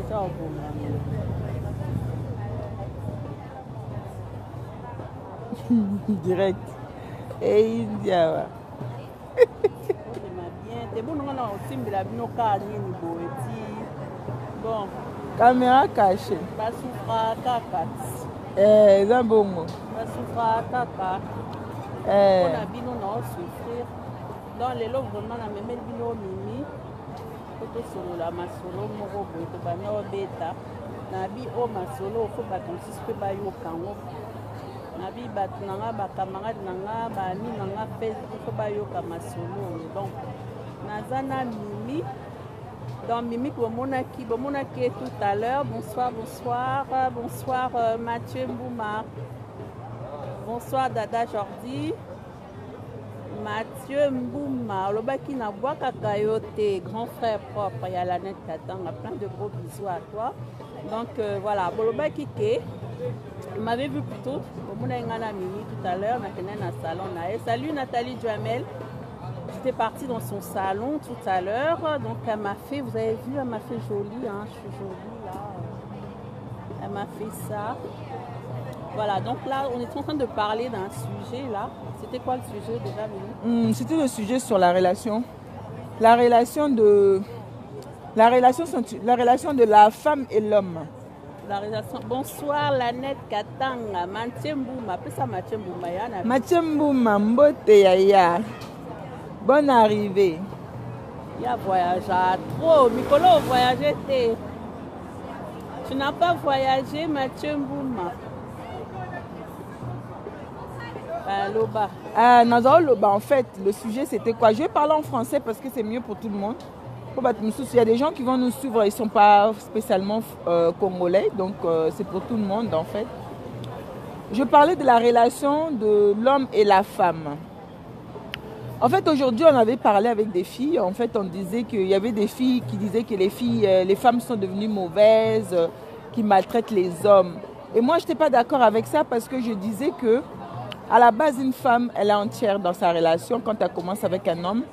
déjà au bon. Direct. Et India. C'est bon, on a aussi de la binoka ni boeti. Bon. Caméra cachée. Basufra kaka. C'est bon. Basufra kaka. On a bino na souffrir. Dans les lots vraiment na même bino mimi. Koto solo la masolo moko boto bana beta. Na bi o masolo faut bato sispe ba yo kango. Na bi bato nanga ba camarade nanga ba ami nanga Facebook faut ba yo ka masolo. Donc nazana mimi. Dans Mimi, Bomonaki tout à l'heure. Bonsoir, bonsoir. Bonsoir Mathieu Mbouma. Bonsoir Dada Jordi. Mathieu Mbouma. Lobaki na Boaka Kayote, grand frère propre. Il y a la nette Katanga. Plein de gros bisous à toi. Donc voilà. Bolobaki Ke. Il m'avait vu plus tôt. Bomona Ngana Mimi tout à l'heure. Maintenant, dans salon. Salut Nathalie Duhamel. J'étais partie dans son salon tout à l'heure, donc elle m'a fait, vous avez vu, elle m'a fait jolie, hein, je suis jolie là, elle m'a fait ça. Voilà, donc là, on est en train de parler d'un sujet là. C'était quoi le sujet déjà, Mimi? C'était le sujet sur la relation. La relation de la femme et l'homme. La relation. Bonsoir, Lanette Katanga, Mathieu Mbouma, appelle ça Mathieu Mbouma. Mathieu Mbouma, Mbote Yaya. Bonne arrivée. Il y a voyagé trop. Mikolo, voyagé. Tu n'as pas voyagé, Mathieu Mbouma. Loba. Loba, en fait, le sujet c'était quoi? Je vais parler en français parce que c'est mieux pour tout le monde. Il y a des gens qui vont nous suivre, ils ne sont pas spécialement congolais, donc c'est pour tout le monde en fait. Je parlais de la relation de l'homme et la femme. En fait, aujourd'hui, on avait parlé avec des filles. En fait, on disait qu'il y avait des filles qui disaient que les femmes sont devenues mauvaises, qui maltraitent les hommes. Et moi, je n'étais pas d'accord avec ça parce que je disais que, à la base, une femme, elle est entière dans sa relation quand elle commence avec un homme.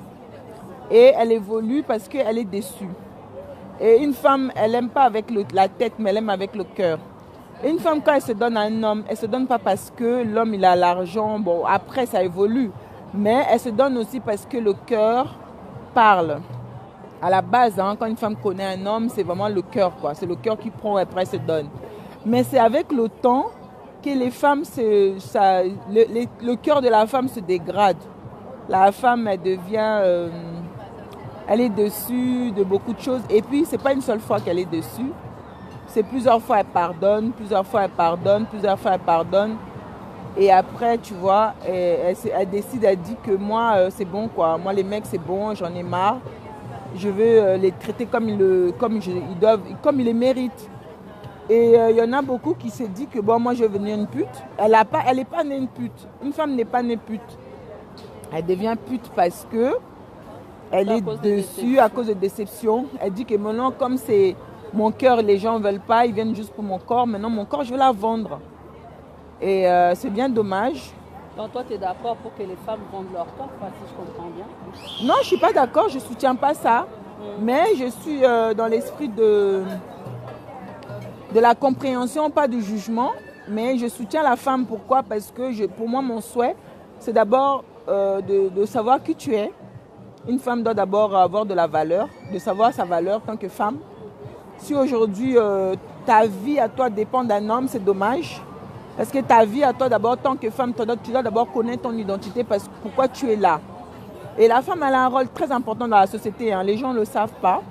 Et elle évolue parce qu'elle est déçue. Et une femme, elle n'aime pas avec la tête, mais elle aime avec le cœur. Et une femme, quand elle se donne à un homme, elle ne se donne pas parce que l'homme, il a l'argent. Bon, après, ça évolue. Mais elle se donne aussi parce que le cœur parle. À la base, hein, quand une femme connaît un homme, c'est vraiment le cœur, quoi. C'est le cœur qui prend et après elle se donne. Mais c'est avec le temps que les femmes, le cœur de la femme se dégrade. La femme, elle devient... elle est dessus de beaucoup de choses. Et puis, ce n'est pas une seule fois qu'elle est dessus. C'est plusieurs fois elle pardonne, plusieurs fois elle pardonne, plusieurs fois elle pardonne. Et après, tu vois, elle décide, elle dit que moi, c'est bon, quoi. Moi, les mecs, c'est bon, j'en ai marre. Je veux les traiter comme ils les méritent. Et il y en a beaucoup qui se disent que, bon, moi, je veux devenir une pute. Elle n'est pas née une pute. Une femme n'est pas née pute. Elle devient pute parce que elle est dessus à cause de déception. Elle dit que maintenant, comme c'est mon cœur, les gens ne veulent pas, ils viennent juste pour mon corps. Maintenant, mon corps, je veux la vendre. Et c'est bien dommage. Donc toi, tu es d'accord pour que les femmes vendent leur corps, si je comprends bien? Non, je ne suis pas d'accord, je ne soutiens pas ça. Mais je suis dans l'esprit de la compréhension, pas du jugement. Mais je soutiens la femme. Pourquoi? Parce que pour moi, mon souhait, c'est d'abord de savoir qui tu es. Une femme doit d'abord avoir de la valeur, de savoir sa valeur en tant que femme. Si aujourd'hui, ta vie à toi dépend d'un homme, c'est dommage. Parce que ta vie à toi d'abord, en tant que femme, tu dois d'abord connaître ton identité, pourquoi tu es là. Et la femme, elle a un rôle très important dans la société, hein. Les gens ne le savent pas.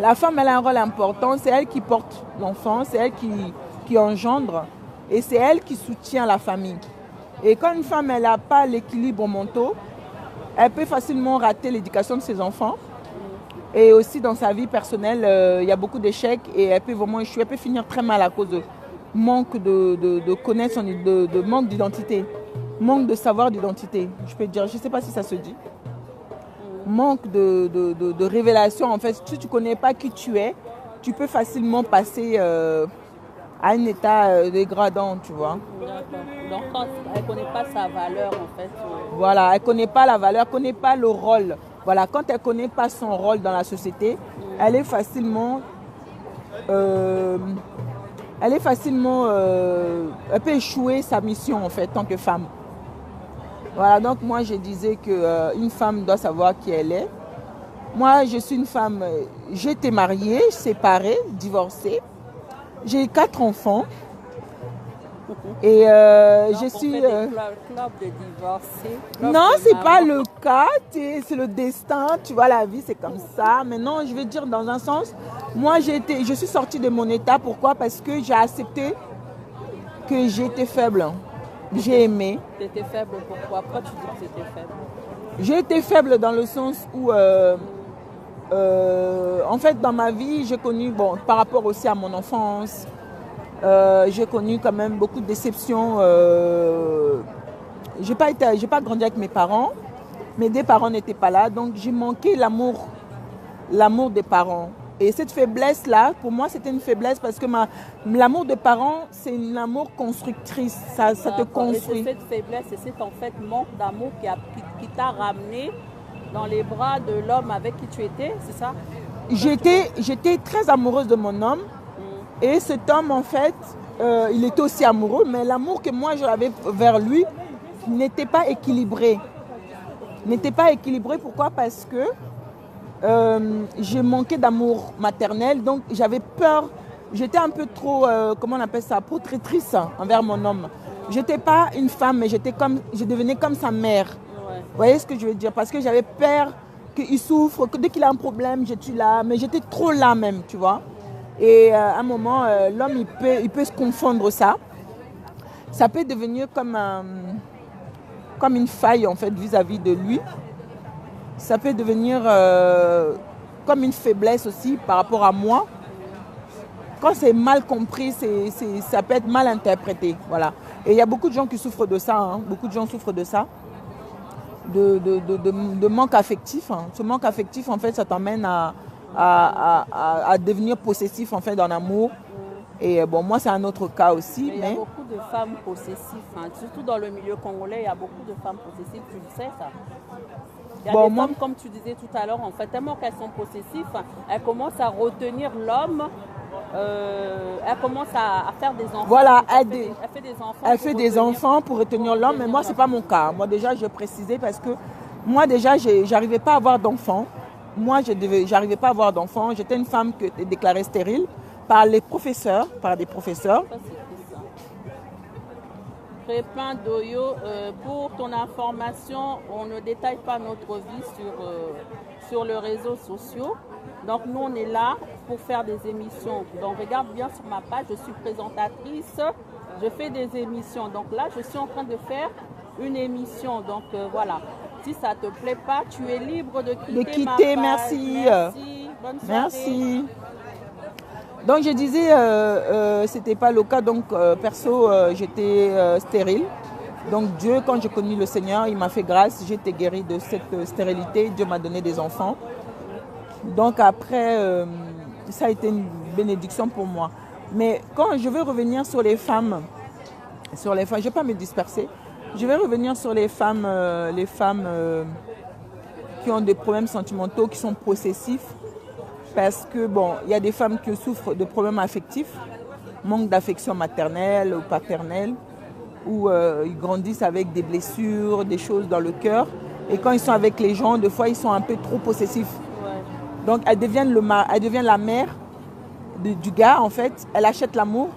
La femme, elle a un rôle important, c'est elle qui porte l'enfant, c'est elle qui engendre et c'est elle qui soutient la famille. Et quand une femme, elle n'a pas l'équilibre mental, elle peut facilement rater l'éducation de ses enfants. Et aussi dans sa vie personnelle, il y a beaucoup d'échecs et elle peut vraiment échouer, elle peut finir très mal à cause de manque de connaissance, de manque d'identité, manque de savoir d'identité. Je peux dire, je ne sais pas si ça se dit. Manque de révélation. En fait, si tu ne connais pas qui tu es, tu peux facilement passer à un état dégradant, tu vois. Donc quand elle ne connaît pas sa valeur, en fait. Voilà, elle ne connaît pas la valeur, elle ne connaît pas le rôle. Voilà, quand elle ne connaît pas son rôle dans la société, elle est facilement elle est facilement, elle peut échouer sa mission en fait, tant que femme. Voilà, donc moi je disais qu'une femme doit savoir qui elle est. Moi je suis une femme, j'ai été mariée, séparée, divorcée. J'ai 4 enfants. Et je suis. Club de divorcés. Non, c'est pas le cas. C'est le destin. Tu vois, la vie, c'est comme ça. Mais non, je vais dire dans un sens. Moi, je suis sortie de mon état. Pourquoi? Parce que j'ai accepté que j'étais faible. J'ai aimé. Tu étais faible pourquoi? Pourquoi tu dis que tu étais faible? J'ai été faible dans le sens où. En fait, dans ma vie, j'ai connu, bon, par rapport aussi à mon enfance, j'ai connu quand même beaucoup de déceptions. J'ai pas grandi avec mes parents. Mes 2 parents n'étaient pas là, donc j'ai manqué l'amour des parents. Et cette faiblesse-là, pour moi, c'était une faiblesse parce que l'amour des parents, c'est un amour constructrice. Ça te construit. Et c'est cette faiblesse et c'est en fait manque d'amour qui t'a ramené dans les bras de l'homme avec qui tu étais, c'est ça? J'étais très amoureuse de mon homme. Et cet homme, en fait, il était aussi amoureux, mais l'amour que moi j'avais vers lui n'était pas équilibré. Pourquoi? Parce que je manquais d'amour maternel, donc j'avais peur. J'étais un peu trop, comment on appelle ça, protectrice envers mon homme. J'étais pas une femme, mais je devenais comme sa mère. Ouais. Vous voyez ce que je veux dire? Parce que j'avais peur qu'il souffre, que dès qu'il a un problème, je suis là. Mais j'étais trop là même, tu vois. Et à un moment, l'homme, il peut se confondre ça. Ça peut devenir comme une faille, en fait, vis-à-vis de lui. Ça peut devenir comme une faiblesse aussi par rapport à moi. Quand c'est mal compris, ça peut être mal interprété. Voilà. Et il y a beaucoup de gens qui souffrent de ça. Hein. Beaucoup de gens souffrent de ça. De manque affectif. Hein. Ce manque affectif, en fait, ça t'emmène à devenir possessif en fait dans l'amour. Et bon, moi c'est un autre cas aussi. Mais il y a beaucoup de femmes possessives, hein. Surtout dans le milieu congolais, il y a beaucoup de femmes possessives, tu le sais ça. Il y a des femmes, comme tu disais tout à l'heure, en fait, tellement qu'elles sont possessives, elles commencent à retenir l'homme, elles commencent à faire des enfants. Voilà, elle fait des enfants pour retenir l'homme, mais moi c'est pas mon cas. Moi déjà je précisais parce que moi déjà j'arrivais pas à avoir d'enfants. Moi, j'arrivais pas à avoir d'enfants. J'étais une femme qui était déclarée stérile par des professeurs. Crépin Doyo, pour ton information, on ne détaille pas notre vie sur les réseaux sociaux. Donc nous, on est là pour faire des émissions. Donc regarde bien sur ma page, je suis présentatrice, je fais des émissions. Donc là, je suis en train de faire une émission. Donc voilà. Si ça ne te plaît pas, tu es libre de quitter ma page. Merci. Bonne soirée. Merci. Donc je disais, c'était pas le cas. Donc perso, j'étais stérile. Donc Dieu, quand j'ai connu le Seigneur, il m'a fait grâce. J'ai été guérie de cette stérilité. Dieu m'a donné des enfants. Donc après, ça a été une bénédiction pour moi. Mais quand je veux revenir sur les femmes, je ne vais pas me disperser. Je vais revenir sur les femmes qui ont des problèmes sentimentaux, qui sont possessifs. Parce que, bon, il y a des femmes qui souffrent de problèmes affectifs, manque d'affection maternelle ou paternelle, où ils grandissent avec des blessures, des choses dans le cœur. Et quand ils sont avec les gens, des fois, ils sont un peu trop possessifs. Ouais. Donc, elles deviennent la mère du gars, en fait. Elle achète l'amour,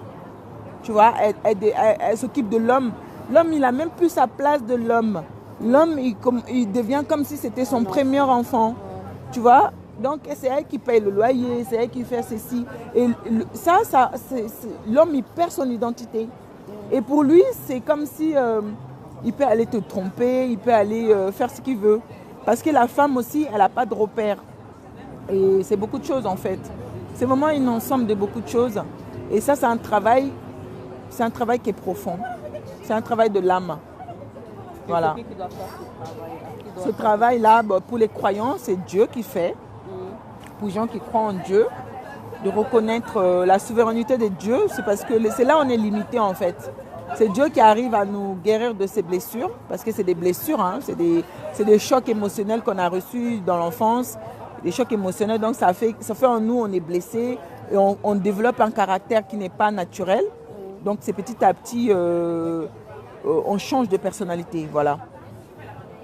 tu vois. Elle s'occupe de l'homme. L'homme, il n'a même plus sa place de l'homme. L'homme, il devient comme si c'était son premier enfant. Tu vois? Donc, c'est elle qui paye le loyer, c'est elle qui fait ceci. Et l'homme, il perd son identité. Et pour lui, c'est comme si il peut aller te tromper, il peut aller faire ce qu'il veut. Parce que la femme aussi, elle n'a pas de repère. Et c'est beaucoup de choses, en fait. C'est vraiment un ensemble de beaucoup de choses. Et ça, c'est un travail qui est profond. C'est un travail de l'âme. Voilà. Qui doit faire ce travail-là? Ce travail-là, pour les croyants, c'est Dieu qui fait. Pour les gens qui croient en Dieu, de reconnaître la souveraineté de Dieu, c'est parce que c'est là où on est limité en fait. C'est Dieu qui arrive à nous guérir de ces blessures, parce que c'est des blessures, hein, c'est des chocs émotionnels qu'on a reçus dans l'enfance, des chocs émotionnels, donc ça fait en nous, on est blessé, et on développe un caractère qui n'est pas naturel. Donc c'est petit à petit, on change de personnalité, voilà.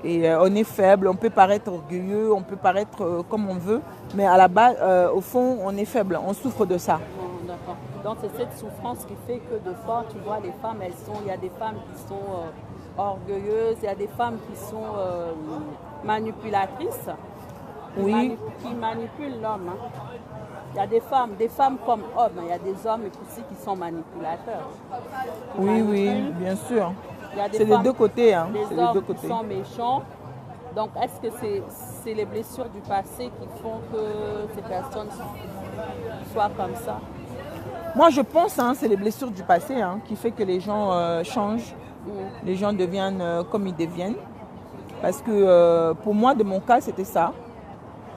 Et on est faible, on peut paraître orgueilleux, on peut paraître comme on veut, mais à la base, au fond, on est faible, on souffre de ça. D'accord. Donc c'est cette souffrance qui fait que de fois, tu vois, les femmes, il y a des femmes qui sont orgueilleuses, il y a des femmes qui sont manipulatrices, Oui. qui manipulent l'homme. Hein. Il y a des femmes comme hommes, il y a des hommes aussi qui sont manipulateurs. Qui Oui, manipulent. bien sûr. Il y a des C'est les femmes- deux côtés. Hein. Les C'est les hommes deux qui côtés. sont méchants. Donc, est-ce que c'est les blessures du passé qui font que ces personnes soient comme ça? Moi, je pense que c'est les blessures du passé qui fait que les gens changent. Les gens deviennent comme ils deviennent. Parce que pour moi, de mon cas, c'était ça.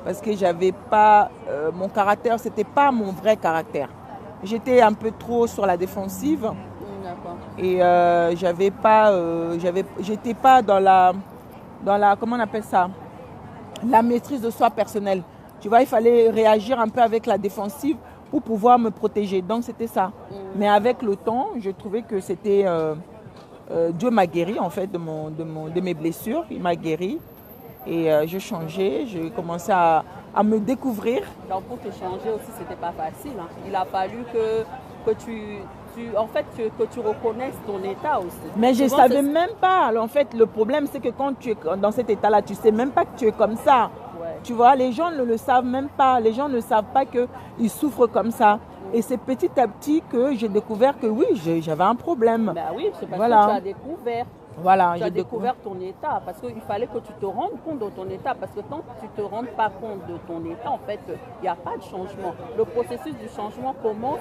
Parce que j'avais pas mon caractère, c'était pas mon vrai caractère. J'étais un peu trop sur la défensive D'accord. et j'étais pas dans la comment on appelle ça, la maîtrise de soi personnelle. Tu vois, il fallait réagir un peu avec la défensive pour pouvoir me protéger. Donc c'était ça. Mais avec le temps, je trouvais que c'était Dieu m'a guéri en fait de mes blessures. Il m'a guéri et j'ai changé. J'ai commencé à me découvrir. Donc, pour te changer aussi, c'était pas facile. Hein. Il a fallu que tu reconnaisses ton état aussi. Mais je ne Souvent, savais même pas. Alors, en fait, le problème, c'est que quand tu es dans cet état-là, tu ne sais même pas que tu es comme ça. Ouais. Tu vois, les gens ne le savent même pas. Les gens ne savent pas qu'ils souffrent comme ça. Et c'est petit à petit que j'ai découvert que oui, j'avais un problème. Ben oui, c'est parce Voilà. que tu as découvert. Voilà, Tu as j'ai découvert ton état parce qu'il fallait que tu te rendes compte de ton état parce que tant que tu ne te rends pas compte de ton état, en fait, il n'y a pas de changement. Le processus du changement commence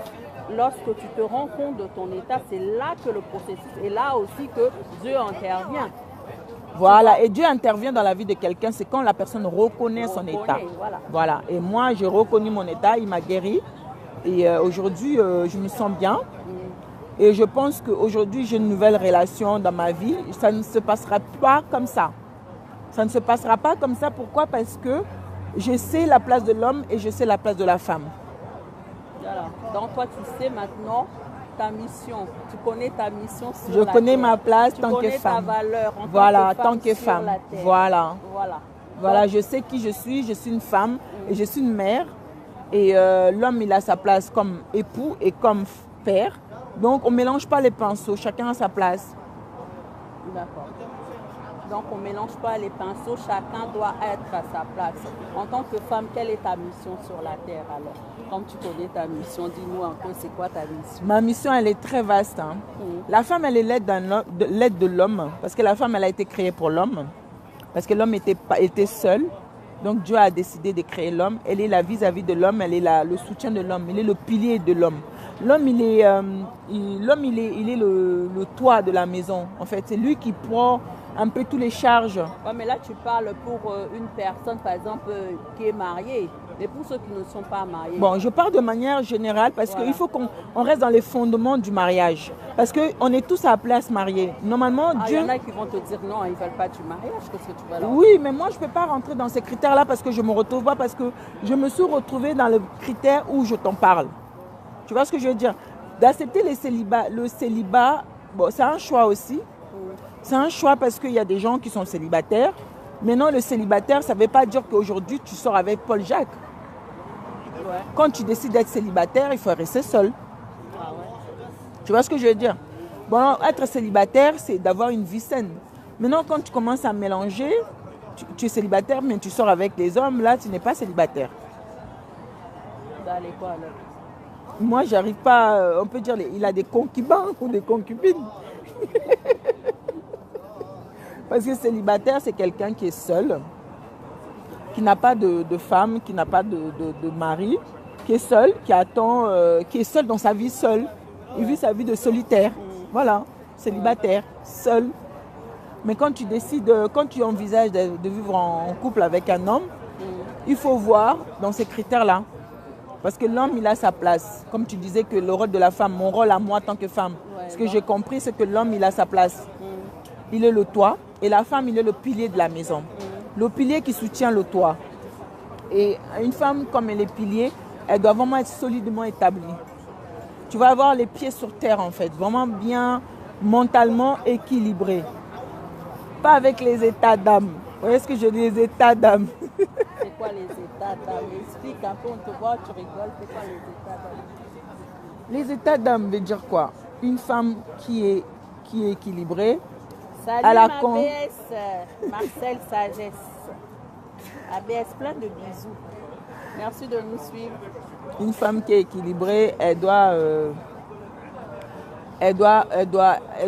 lorsque tu te rends compte de ton état. C'est là que le processus est là aussi que Dieu intervient. Voilà, et Dieu intervient dans la vie de quelqu'un, c'est quand la personne reconnaît son état. Voilà, et moi j'ai reconnu mon état, il m'a guéri. Et aujourd'hui, je me sens bien. Et je pense qu'aujourd'hui, j'ai une nouvelle relation dans ma vie. Ça ne se passera pas comme ça. Ça ne se passera pas comme ça. Pourquoi? Parce que je sais la place de l'homme et je sais la place de la femme. Voilà. Donc toi, tu sais maintenant ta mission. Tu connais ta mission sur Je la connais terre. ma place Tu tant que connais femme. ta valeur en Voilà, tant tant que que femme femme. sur la terre. Voilà. Voilà. Voilà, Donc, je sais qui je suis une femme et je suis une mère. Et l'homme, il a sa place comme époux et comme père. Donc, on ne mélange pas les pinceaux, chacun a sa place. d'accord. Donc on ne mélange pas les pinceaux, chacun doit être à sa place. En tant que femme, quelle est ta mission sur la terre alors? Comme tu connais ta mission, dis-nous un peu c'est quoi ta mission? Ma mission, elle est très vaste. La femme, elle est l'aide de l'homme. Parce que la femme, elle a été créée pour l'homme. Parce que l'homme était seul. Donc Dieu a décidé de créer l'homme. Elle est la vis-à-vis de l'homme, elle est le soutien de l'homme, il est le pilier de l'homme. L'homme, il est le toit de la maison. En fait, c'est lui qui prend un peu toutes les charges. Ouais, mais là, tu parles pour une personne, par exemple, qui est mariée. Mais pour ceux qui ne sont pas mariés. Bon, je parle de manière générale parce qu'il faut qu'on reste dans les fondements du mariage. Parce qu'on est tous appelés à se marier. Normalement, Ah, Dieu... il y en a qui vont te dire non, ils ne veulent pas du mariage. Qu'est-ce que tu vas leur dire? Oui, mais moi, je ne peux pas rentrer dans ces critères-là parce que je me retrouve pas, parce que je me suis retrouvée dans le critère où je t'en parle. Tu vois ce que je veux dire? D'accepter le célibat, bon, c'est un choix aussi. C'est un choix parce qu'il y a des gens qui sont célibataires. Maintenant, le célibataire, ça ne veut pas dire qu'aujourd'hui, tu sors avec Paul Jacques. Ouais. Quand tu décides d'être célibataire, il faut rester seul. Ah ouais. Tu vois ce que je veux dire? Bon, être célibataire, c'est d'avoir une vie saine. Maintenant, quand tu commences à mélanger, tu es célibataire, mais tu sors avec des hommes, là, tu n'es pas célibataire. D'aller quoi alors? Moi, j'arrive pas, on peut dire, il a des concubins ou des concubines. Parce que célibataire, c'est quelqu'un qui est seul, qui n'a pas de femme, qui n'a pas de mari, qui est seul, qui attend, qui est seul dans sa vie seul. Il vit sa vie de solitaire. Voilà, célibataire, seul. Mais quand tu décides, quand tu envisages de vivre en couple avec un homme, il faut voir dans ces critères-là. Parce que l'homme, il a sa place. Comme tu disais que le rôle de la femme, mon rôle à moi en tant que femme, ce que j'ai compris, c'est que l'homme, il a sa place. Il est le toit et la femme, il est le pilier de la maison. Le pilier qui soutient le toit. Et une femme, comme elle est pilier, elle doit vraiment être solidement établie. Tu vas avoir les pieds sur terre en fait, vraiment bien mentalement équilibré. Pas avec les états d'âme. Vous voyez ce que je dis, les états d'âme. C'est quoi les états d'âme? Explique un peu, on te voit, tu rigoles, c'est quoi les états d'âme? Les états d'âme veut dire quoi? Une femme qui est équilibrée. Salut à la ma con. BS, Marcel Sagesse. ABS, plein de bisous. Merci de nous suivre. Une femme qui est équilibrée, elle doit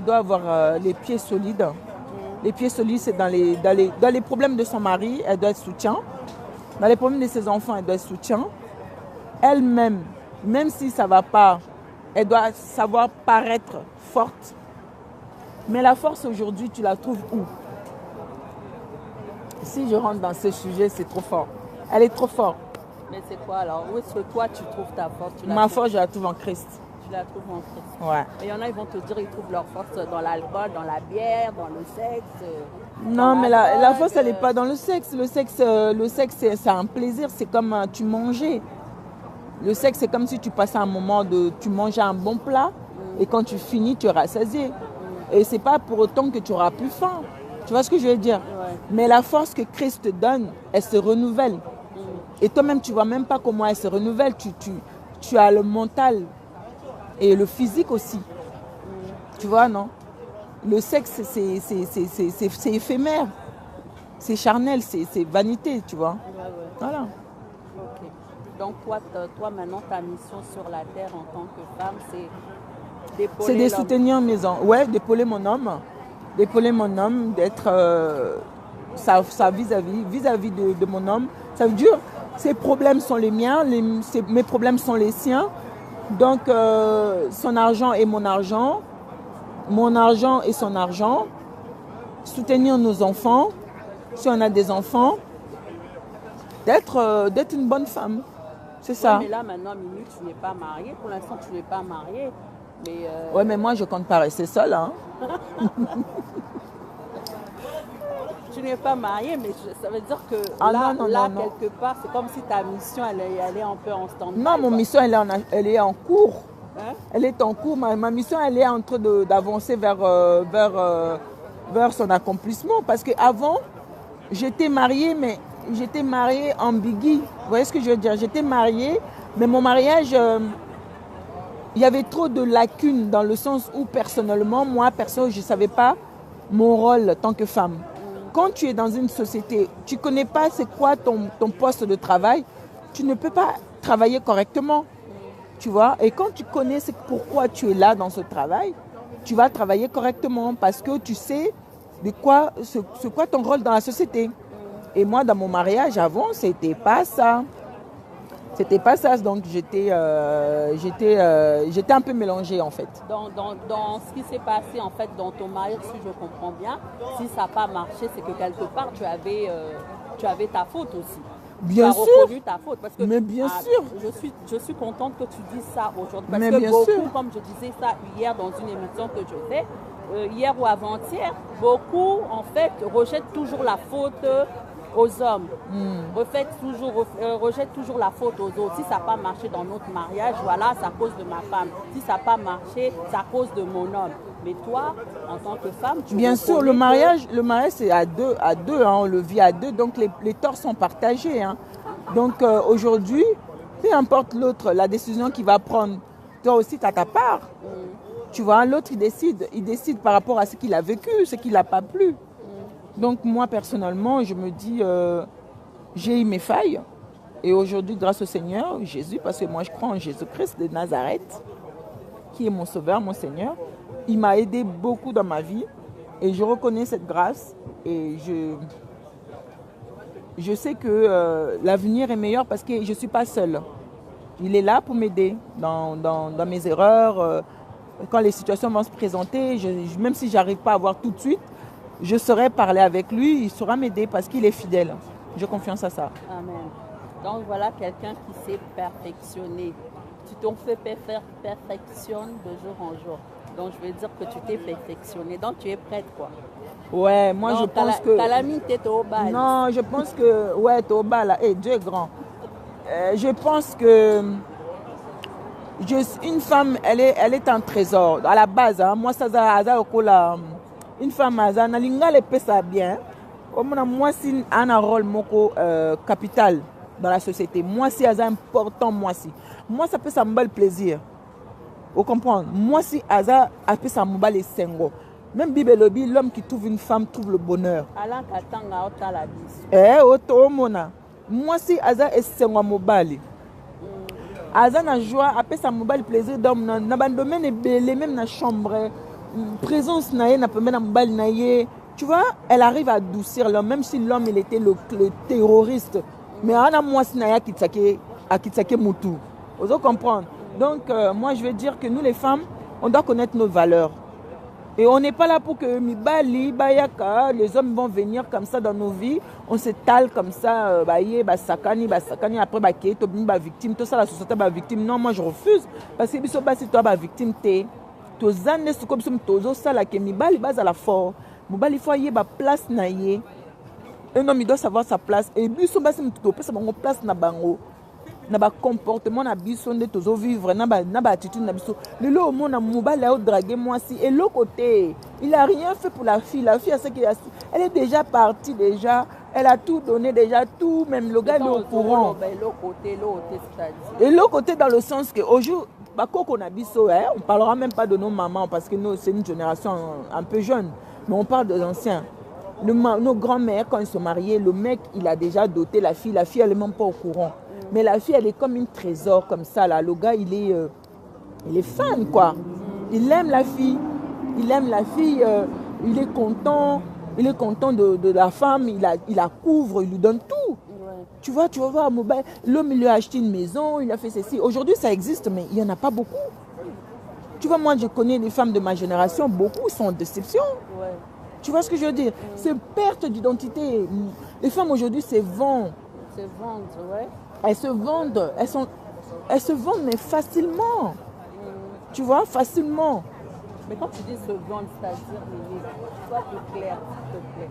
avoir les pieds solides. Les pieds solides, c'est dans les problèmes de son mari, elle doit être soutien. Dans les problèmes de ses enfants, elle doit être soutien. Elle-même, même si ça ne va pas, elle doit savoir paraître forte. Mais la force aujourd'hui, tu la trouves où? Si je rentre dans ce sujet, c'est trop fort. Elle est trop forte. Mais c'est quoi alors? Où est-ce que toi tu trouves ta force? Ma force, je la trouve en Christ. Tu la trouves en Christ. Ouais. Et il y en a, ils vont te dire qu'ils trouvent leur force dans l'alcool, dans la bière, dans le sexe. Non, mais la force, elle n'est pas dans le sexe. Le sexe, c'est un plaisir. C'est comme tu mangeais. Le sexe, c'est comme si tu passais un moment tu mangeais un bon plat et quand tu finis, tu es rassasié. Et c'est pas pour autant que tu auras plus faim. Tu vois ce que je veux dire? Ouais. Mais la force que Christ te donne, elle se renouvelle. Et toi-même, tu vois même pas comment elle se renouvelle. Tu as le mental et le physique aussi. Tu vois, non? Le sexe, c'est éphémère. C'est charnel, c'est vanité, tu vois. Ouais. Voilà. Ok. Donc toi maintenant, ta mission sur la terre en tant que femme, c'est d'épauler C'est de l'homme. soutenir mes hommes. Ouais, d'épauler mon homme. D'épauler mon homme, d'être ça vis-à-vis de mon homme. Ça veut dire, ses problèmes sont les miens, mes problèmes sont les siens. Donc, son argent est mon argent est son argent. Soutenir nos enfants, si on a des enfants. D'être une bonne femme. C'est ça. Ouais, mais là maintenant, Mimi, tu n'es pas mariée. Pour l'instant, tu n'es pas mariée. Mais Ouais, mais moi, je compte pas rester seule. Hein. tu n'es pas mariée, mais ça veut dire que non. quelque part, c'est comme si ta mission, elle est un peu en stand-by. Non, mon mission, elle est en cours. Hein? Elle est en cours. Ma mission, elle est en train d'avancer vers son accomplissement. Parce qu'avant, j'étais mariée, mais j'étais mariée ambiguë. Vous voyez ce que je veux dire? J'étais mariée, mais mon mariage, il y avait trop de lacunes dans le sens où personnellement, moi, je ne savais pas mon rôle tant que femme. Quand tu es dans une société, tu ne connais pas c'est quoi ton poste de travail, tu ne peux pas travailler correctement. Tu vois? Et quand tu connais pourquoi tu es là dans ce travail, tu vas travailler correctement parce que tu sais c'est quoi ton rôle dans la société. Et moi, dans mon mariage avant, c'était pas ça. C'était pas ça, donc j'étais un peu mélangée en fait. Dans ce qui s'est passé en fait dans ton mariage, si je comprends bien, si ça n'a pas marché, c'est que quelque part tu avais ta faute aussi. Bien tu as sûr. reconnu ta faute. Parce que, mais bien sûr. Je suis contente que tu dises ça aujourd'hui. Parce mais que bien beaucoup, sûr. comme je disais ça hier dans une émission que je fais, hier ou avant-hier, beaucoup en fait rejettent toujours la faute aux hommes. Rejette toujours la faute aux autres. Si ça n'a pas marché dans notre mariage, voilà, c'est à cause de ma femme. Si ça n'a pas marché, c'est à cause de mon homme. Mais toi, en tant que femme, tu bien sûr, le mariage c'est à deux, hein, on le vit à deux, donc les torts sont partagés. Hein. Donc aujourd'hui, peu importe l'autre, la décision qu'il va prendre, toi aussi tu as ta part. Tu vois, l'autre il décide par rapport à ce qu'il a vécu, ce qu'il n'a pas plu. Donc moi personnellement, je me dis, j'ai eu mes failles. Et aujourd'hui, grâce au Seigneur, Jésus, parce que moi je crois en Jésus-Christ de Nazareth, qui est mon sauveur, mon Seigneur, il m'a aidé beaucoup dans ma vie. Et je reconnais cette grâce. Et je sais que l'avenir est meilleur parce que je ne suis pas seule. Il est là pour m'aider dans mes erreurs. Quand les situations vont se présenter, même si je n'arrive pas à voir tout de suite, je saurai parler avec lui, il saura m'aider parce qu'il est fidèle. J'ai confiance à ça. Amen. Donc voilà quelqu'un qui s'est perfectionné. Tu t'en fais perfectionne de jour en jour. Donc je veux dire que tu t'es perfectionné. Donc tu es prête quoi. Ouais, moi je pense que... T'as la mis tête au bas. Non, je pense que... Ouais, t'es au bas là. Hey, Dieu est grand. je pense que une femme, elle est un trésor. À la base, hein, moi, ça une femme, nalinga le pèse bien. Moi, si un rôle capital dans la société, moi, si c'est important, moi, ça peut me plaisir. Vous comprenez? Moi, si Aza a fait ça, les sengo. Même Bible Lobby, l'homme qui trouve une femme trouve le bonheur. Moi, si Aza est sengo mobile, Aza na joie, après ça mobile plaisir d'homme, na domaine belé, même na chambre, présence naïe, na permet na mobile naïe. Tu vois, elle arrive à adoucir l'homme, même si l'homme il était le terroriste. Mais Anna moi si naïa kitake mutu. Vous comprenez? Donc, moi, je veux dire que nous, les femmes, on doit connaître nos valeurs. Et on n'est pas là pour que Mibali, Bayaka, les hommes vont venir comme ça dans nos vies. On s'étale comme ça, sakani, après, victime, tout ça, la société, victime. Non, moi, je refuse. Parce que si toi, victime, t'es. Tozane, c'est comme ça, tozo, ça, la Mibali, base à la fort. Mibali, il faut y avoir place, naïe. Un homme, il doit savoir sa place. Et puis, si on peut savoir place, na bango. Na ba comportement na biso nde tozo vivre na ba attitude na biso le lo mona mobile a draguer moi si et l'autre côté il a rien fait pour la fille à ce qu'il elle est déjà partie déjà elle a tout donné déjà tout même le gars est au courant et l'autre côté dans le sens que aujourd'hui ba koko na biso on parlera même pas de nos mamans parce que nous c'est une génération un peu jeune mais on parle des anciens. Nos grands-mères quand ils sont mariés le mec il a déjà doté la fille elle est même pas au courant. Mais la fille, elle est comme une trésor, comme ça, là. Le gars, il est fan, quoi. Il aime la fille. Il aime la fille. Il est content. Il est content de la femme. Il la couvre. Il lui donne tout. Ouais. Tu vas voir, l'homme, il lui a acheté une maison. Il a fait ceci. Aujourd'hui, ça existe, mais il n'y en a pas beaucoup. Tu vois, moi, je connais les femmes de ma génération. Beaucoup sont en déception. Ouais. Tu vois ce que je veux dire? C'est perte d'identité. Les femmes, aujourd'hui, se vendent. Se vendent, ouais. Elles se vendent, elles se vendent, mais facilement. Tu vois, facilement. Mais quand tu dis se vendre, c'est-à-dire, sois plus clair, s'il te plaît.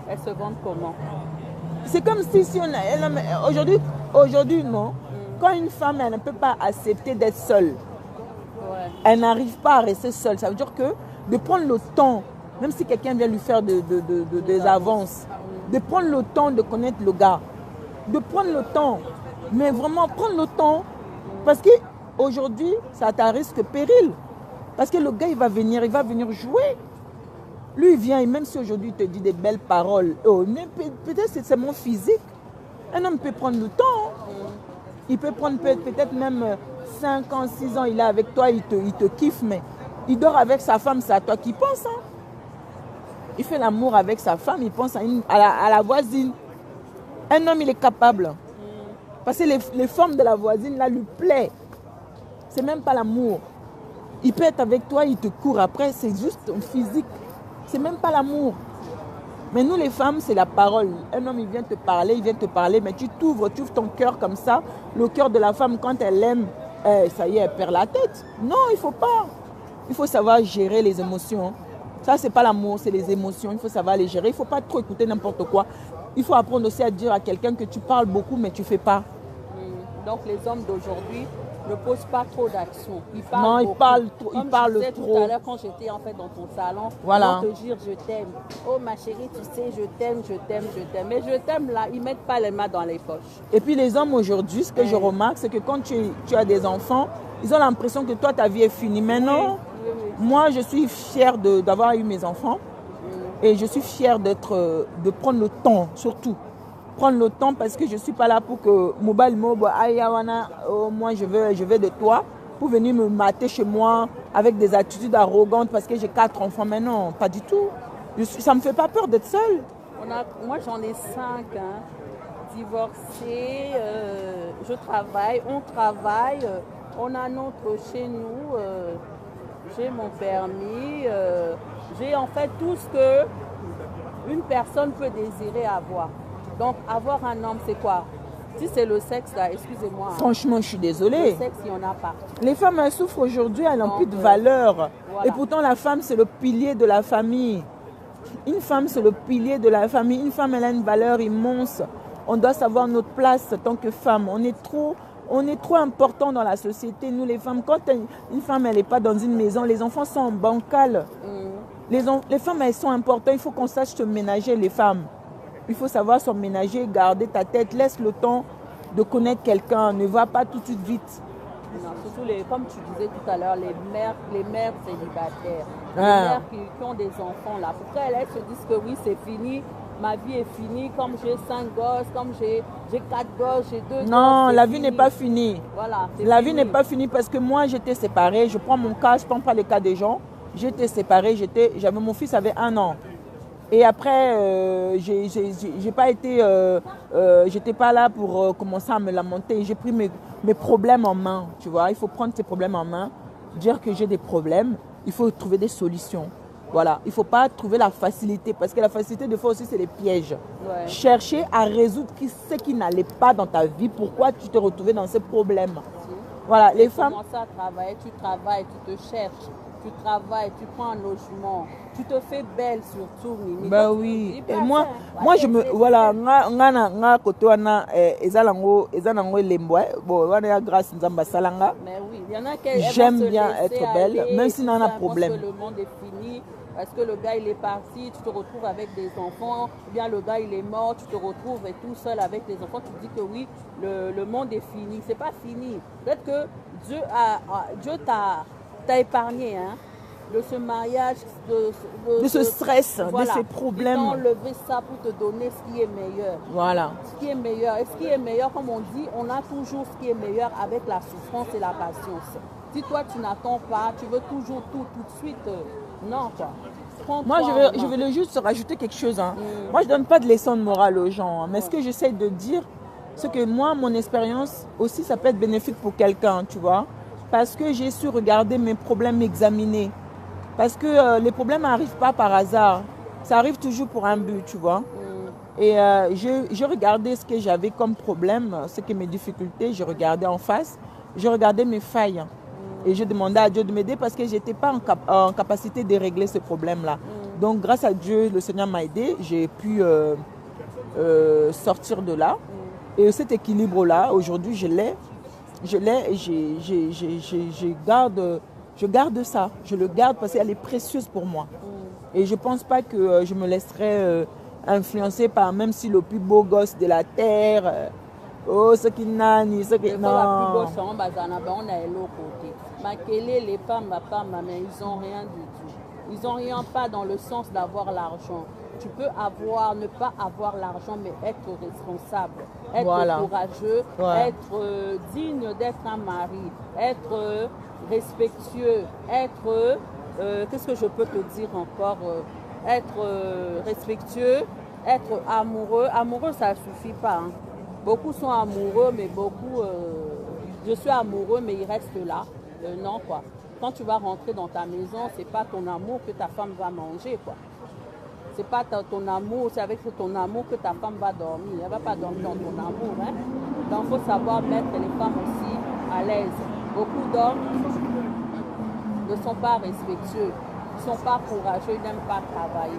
Elles se vendent comment? C'est comme si on a... Aujourd'hui, non. Quand une femme, elle ne peut pas accepter d'être seule, elle n'arrive pas à rester seule. Ça veut dire que de prendre le temps, même si quelqu'un vient lui faire des avances, de prendre le temps de connaître le gars, de prendre le temps. Mais vraiment, prendre le temps. Parce qu'aujourd'hui, ça t'a risque péril. Parce que le gars, il va venir jouer. Lui, il vient, et même si aujourd'hui, il te dit des belles paroles, peut-être c'est mon physique. Un homme peut prendre le temps. Il peut prendre peut-être même 5 ans, 6 ans, il est avec toi, il te kiffe, mais il dort avec sa femme, c'est à toi qui pense. Hein. Il fait l'amour avec sa femme, il pense à la voisine. Un homme, il est capable. Parce que les formes de la voisine, là, lui plaît. C'est même pas l'amour. Il peut être avec toi, il te court après, c'est juste ton physique. C'est même pas l'amour. Mais nous, les femmes, c'est la parole. Un homme, il vient te parler, mais tu t'ouvres ton cœur comme ça. Le cœur de la femme, quand elle aime, ça y est, elle perd la tête. Non, il faut pas. Il faut savoir gérer les émotions. Ça, c'est pas l'amour, c'est les émotions. Il faut savoir les gérer. Il faut pas trop écouter n'importe quoi. Il faut apprendre aussi à dire à quelqu'un que tu parles beaucoup, mais tu fais pas. Donc les hommes d'aujourd'hui ne posent pas trop d'actions. Ils parlent trop. Tout à l'heure quand j'étais en fait dans ton salon, voilà. Ils vont te dire je t'aime. Oh ma chérie, tu sais, je t'aime. Mais je t'aime là, ils mettent pas les mains dans les poches. Et puis les hommes aujourd'hui, ce que je remarque, c'est que quand tu as des enfants, ils ont l'impression que toi ta vie est finie. Mais non, moi je suis fière d'avoir eu mes enfants et je suis fière de prendre le temps surtout. Prendre le temps parce que je ne suis pas là pour que moi je veux de toi pour venir me mater chez moi avec des attitudes arrogantes parce que j'ai 4 enfants. Mais non, pas du tout. Ça ne me fait pas peur d'être seule. Moi j'en ai 5, hein, divorcés, je travaille, on travaille, on a notre chez nous, j'ai mon permis, j'ai en fait tout ce que une personne peut désirer avoir. Donc, avoir un homme, c'est quoi? Si c'est le sexe, là, excusez-moi. Franchement, je suis désolée. Le sexe, il n'y en a pas. Les femmes, elles souffrent aujourd'hui, elles n'ont plus de valeur. Voilà. Et pourtant, la femme, c'est le pilier de la famille. Une femme, c'est le pilier de la famille. Une femme, elle a une valeur immense. on doit savoir notre place en tant que femme. On est trop important dans la société, nous les femmes. Quand une femme, elle n'est pas dans une maison, les enfants sont en bancal. Les femmes, elles sont importantes. Il faut qu'on sache se ménager, les femmes. Il faut savoir se ménager, garder ta tête. Laisse le temps de connaître quelqu'un. Ne va pas tout de suite vite. Non, surtout, comme tu disais tout à l'heure, les mères célibataires. Les mères qui ont des enfants là. Pourquoi elles se disent que oui, c'est fini, ma vie est finie, comme j'ai 5 gosses, comme j'ai 4 gosses, j'ai 2 gosses. Non, la vie n'est pas finie. Voilà, la vie n'est pas finie parce que moi, j'étais séparée. Je prends mon cas, je ne prends pas le cas des gens. J'étais séparée, mon fils avait 1 an. Et après, j'ai pas été, j'étais pas là pour commencer à me lamenter. J'ai pris mes problèmes en main, tu vois. Il faut prendre ses problèmes en main, dire que j'ai des problèmes. Il faut trouver des solutions. Voilà, il ne faut pas trouver la facilité parce que la facilité, des fois aussi, c'est les pièges. Ouais. Chercher à résoudre ce qui n'allait pas dans ta vie, pourquoi tu te retrouvais dans ces problèmes. Voilà, les femmes. Tu commences à travailler, tu te cherches. Tu travailles, tu prends un logement, tu te fais belle surtout. Ben oui. Et moi je me voilà, nga côté wana ezalango lembo bon wana grâce nzamba salanga. Mais oui, il y en a qui j'aime bien être belle même si on a problème. Le monde est fini parce que le gars il est parti, tu te retrouves avec des enfants, ou bien le gars il est mort, tu te retrouves tout seul avec des enfants, tu te dis que oui, le monde est fini. C'est pas fini. Peut-être que Dieu t'a épargné de ce mariage, de ce stress, voilà, de ces problèmes. Ils t'ont enlevé ça pour te donner ce qui est meilleur. Voilà. Ce qui est meilleur. Et ce qui est meilleur, comme on dit, on a toujours ce qui est meilleur avec la souffrance et la patience. Si toi tu n'attends pas, tu veux toujours tout de suite, non quoi. Moi je vais juste rajouter quelque chose. Moi je ne donne pas de leçon de morale aux gens, mais ce que j'essaie de dire, c'est que moi, mon expérience aussi, ça peut être bénéfique pour quelqu'un, tu vois. Parce que j'ai su regarder mes problèmes, m'examiner. Parce que les problèmes n'arrivent pas par hasard. Ça arrive toujours pour un but, tu vois. Et je regardais ce que j'avais comme problème, ce que mes difficultés, je regardais en face. Je regardais mes failles. Et je demandais à Dieu de m'aider parce que je n'étais pas en capacité de régler ce problème-là. Donc grâce à Dieu, le Seigneur m'a aidé. J'ai pu sortir de là. Et cet équilibre-là, aujourd'hui, je l'ai et je garde ça. Je le garde parce qu'elle est précieuse pour moi. Et je ne pense pas que je me laisserai influencer par même si le plus beau gosse de la terre, ce qui nani, ce qui non. On a l'autre côté. Les femmes, mais ils n'ont rien du tout. Ils n'ont rien pas dans le sens d'avoir l'argent. Tu peux ne pas avoir l'argent, mais être responsable, être courageux, être digne d'être un mari, être respectueux, être, qu'est-ce que je peux te dire encore, être respectueux, être amoureux. Amoureux, ça ne suffit pas. Beaucoup sont amoureux, mais beaucoup, je suis amoureux, mais il reste là. Non, quoi. Quand tu vas rentrer dans ta maison, ce n'est pas ton amour que ta femme va manger, quoi. C'est pas ton amour, c'est avec ton amour que ta femme va dormir. Elle ne va pas dormir dans ton amour. Donc il faut savoir mettre les femmes aussi à l'aise. Beaucoup d'hommes ne sont pas respectueux, ils ne sont pas courageux, ils n'aiment pas travailler.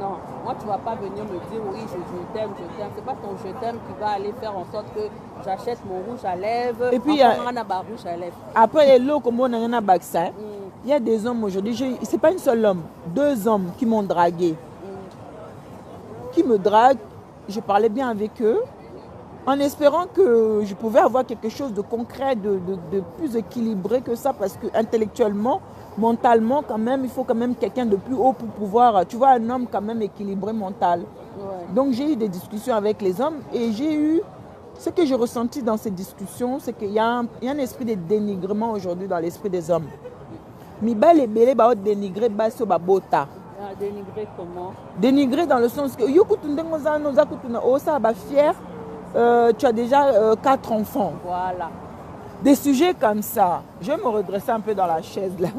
Non, moi tu ne vas pas venir me dire oui, je t'aime. Ce n'est pas ton je t'aime qui va aller faire en sorte que j'achète mon rouge à lèvres. Et puis rouge à lèvres. Après les lots comme on a un vaccin, il y a des hommes aujourd'hui, ce n'est pas un seul homme, 2 hommes qui m'ont dragué. Qui me draguent, je parlais bien avec eux, en espérant que je pouvais avoir quelque chose de concret, de plus équilibré que ça, parce que intellectuellement, mentalement, quand même, il faut quand même quelqu'un de plus haut pour pouvoir, tu vois, un homme quand même équilibré mental. Ouais. Donc j'ai eu des discussions avec les hommes et j'ai eu, ce que j'ai ressenti dans ces discussions, c'est qu'il y a un esprit de dénigrement aujourd'hui dans l'esprit des hommes. Miba les belé ba dénigrer baso babota. Dénigrer comment? Dénigrer dans le sens que fier, tu as déjà 4 enfants. Voilà. Des sujets comme ça, je vais me redresser un peu dans la chaise là.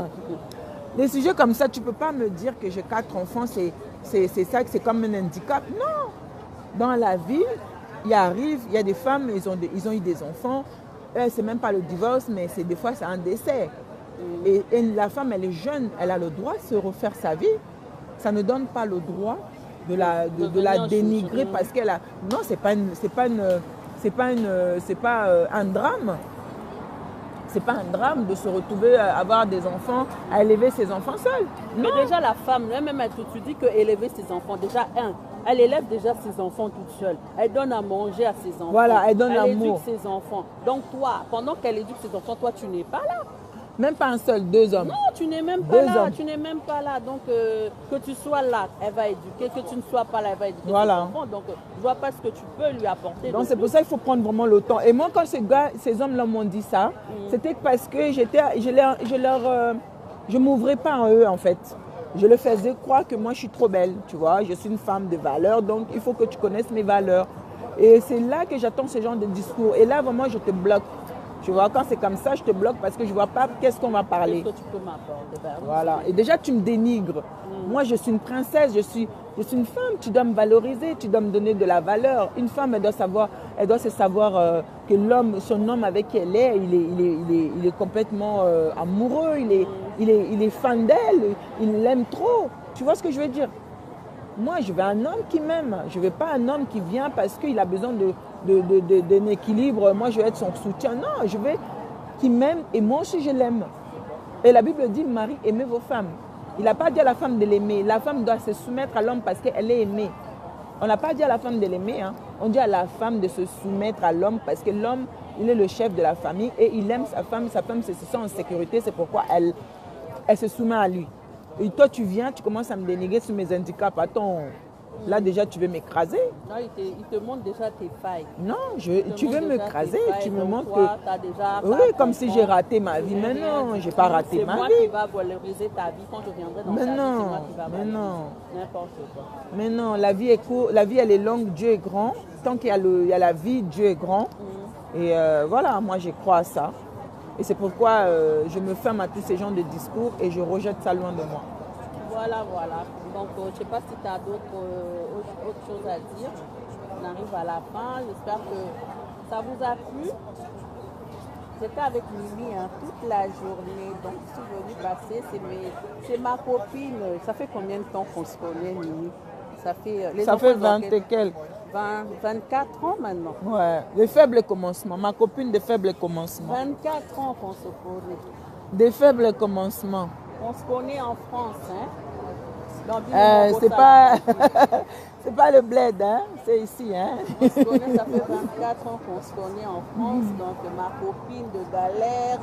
Des sujets comme ça, tu ne peux pas me dire que j'ai 4 enfants, c'est ça, que c'est comme un handicap. Non. Dans la vie, il y a des femmes, ils ont eu des enfants. C'est même pas le divorce, mais des fois c'est un décès. Et la femme, elle est jeune, elle a le droit de se refaire sa vie. Ça ne donne pas le droit de la dénigrer parce qu'elle a... Non, c'est pas un drame. C'est pas un drame de se retrouver à avoir des enfants, à élever ses enfants seuls. Mais déjà la femme, même tu dis que élever ses enfants, déjà elle élève déjà ses enfants toute seule. Elle donne à manger à ses enfants. Voilà, elle donne l'amour. Elle éduque ses enfants. Donc toi, pendant qu'elle éduque ses enfants, toi tu n'es pas là. Même pas un seul, 2 hommes. Non, tu n'es même pas là. Tu n'es même pas là. Donc, que tu sois là, elle va éduquer. Que tu ne sois pas là, elle va éduquer tes enfants. Donc, je ne vois pas ce que tu peux lui apporter. Donc, c'est pour ça qu'il faut prendre vraiment le temps. Et moi, quand ces hommes-là m'ont dit ça, c'était parce que je m'ouvrais pas en eux, en fait. Je leur faisais croire que moi, je suis trop belle, tu vois. Je suis une femme de valeur, donc il faut que tu connaisses mes valeurs. Et c'est là que j'attends ce genre de discours. Et là, vraiment, je te bloque. Tu vois, quand c'est comme ça, je te bloque parce que je ne vois pas qu'est-ce qu'on va parler. Qu'est-ce que tu peux m'apporter? Voilà. Et déjà, tu me dénigres. Moi, je suis une princesse, je suis une femme. Tu dois me valoriser, tu dois me donner de la valeur. Une femme, elle doit se savoir que son homme avec qui elle est, il est complètement amoureux, il est fan d'elle, il l'aime trop. Tu vois ce que je veux dire? Moi, je veux un homme qui m'aime. Je ne veux pas un homme qui vient parce qu'il a besoin d'un équilibre. Moi, je veux être son soutien. Non, je veux qu'il m'aime et moi aussi, je l'aime. Et la Bible dit, Marie, aimez vos femmes. Il n'a pas dit à la femme de l'aimer. La femme doit se soumettre à l'homme parce qu'elle est aimée. On n'a pas dit à la femme de l'aimer. Hein. On dit à la femme de se soumettre à l'homme parce que l'homme, il est le chef de la famille et il aime sa femme. Sa femme se sent en sécurité. C'est pourquoi elle se soumet à lui. Et toi, tu viens, tu commences à me dénigrer sur mes handicaps. Attends, là déjà, tu veux m'écraser. Non, il te montre déjà tes failles. Non, tu veux m'écraser, tu me montres que... Déjà oui, comme si j'ai raté ma vie. Mais non, je n'ai pas raté ma vie. C'est moi qui va valoriser ta vie quand je viendrai dans ta vie. C'est moi qui va valoriser. N'importe quoi. Mais non, la vie est courte, la vie elle est longue, Dieu est grand. Tant qu'il y a la vie, Dieu est grand. Et voilà, moi je crois à ça. Et c'est pourquoi je me ferme à tous ces genres de discours et je rejette ça loin de moi. Voilà. Donc, je ne sais pas si tu as autre chose à dire. On arrive à la fin. J'espère que ça vous a plu. J'étais avec Mimi toute la journée. Donc, je suis venue passer. C'est ma copine. Ça fait combien de temps qu'on se connaît, Mimi? Ça fait 20 et quelques. 24 ans maintenant. Ouais, de faibles commencements. Ma copine de faibles commencements. 24 ans qu'on se connaît. Des faibles commencements. On se connaît en France, hein? C'est pas le bled, hein? C'est ici, hein? On se connaît, ça fait 24 ans qu'on se connaît en France. Donc ma copine de galère,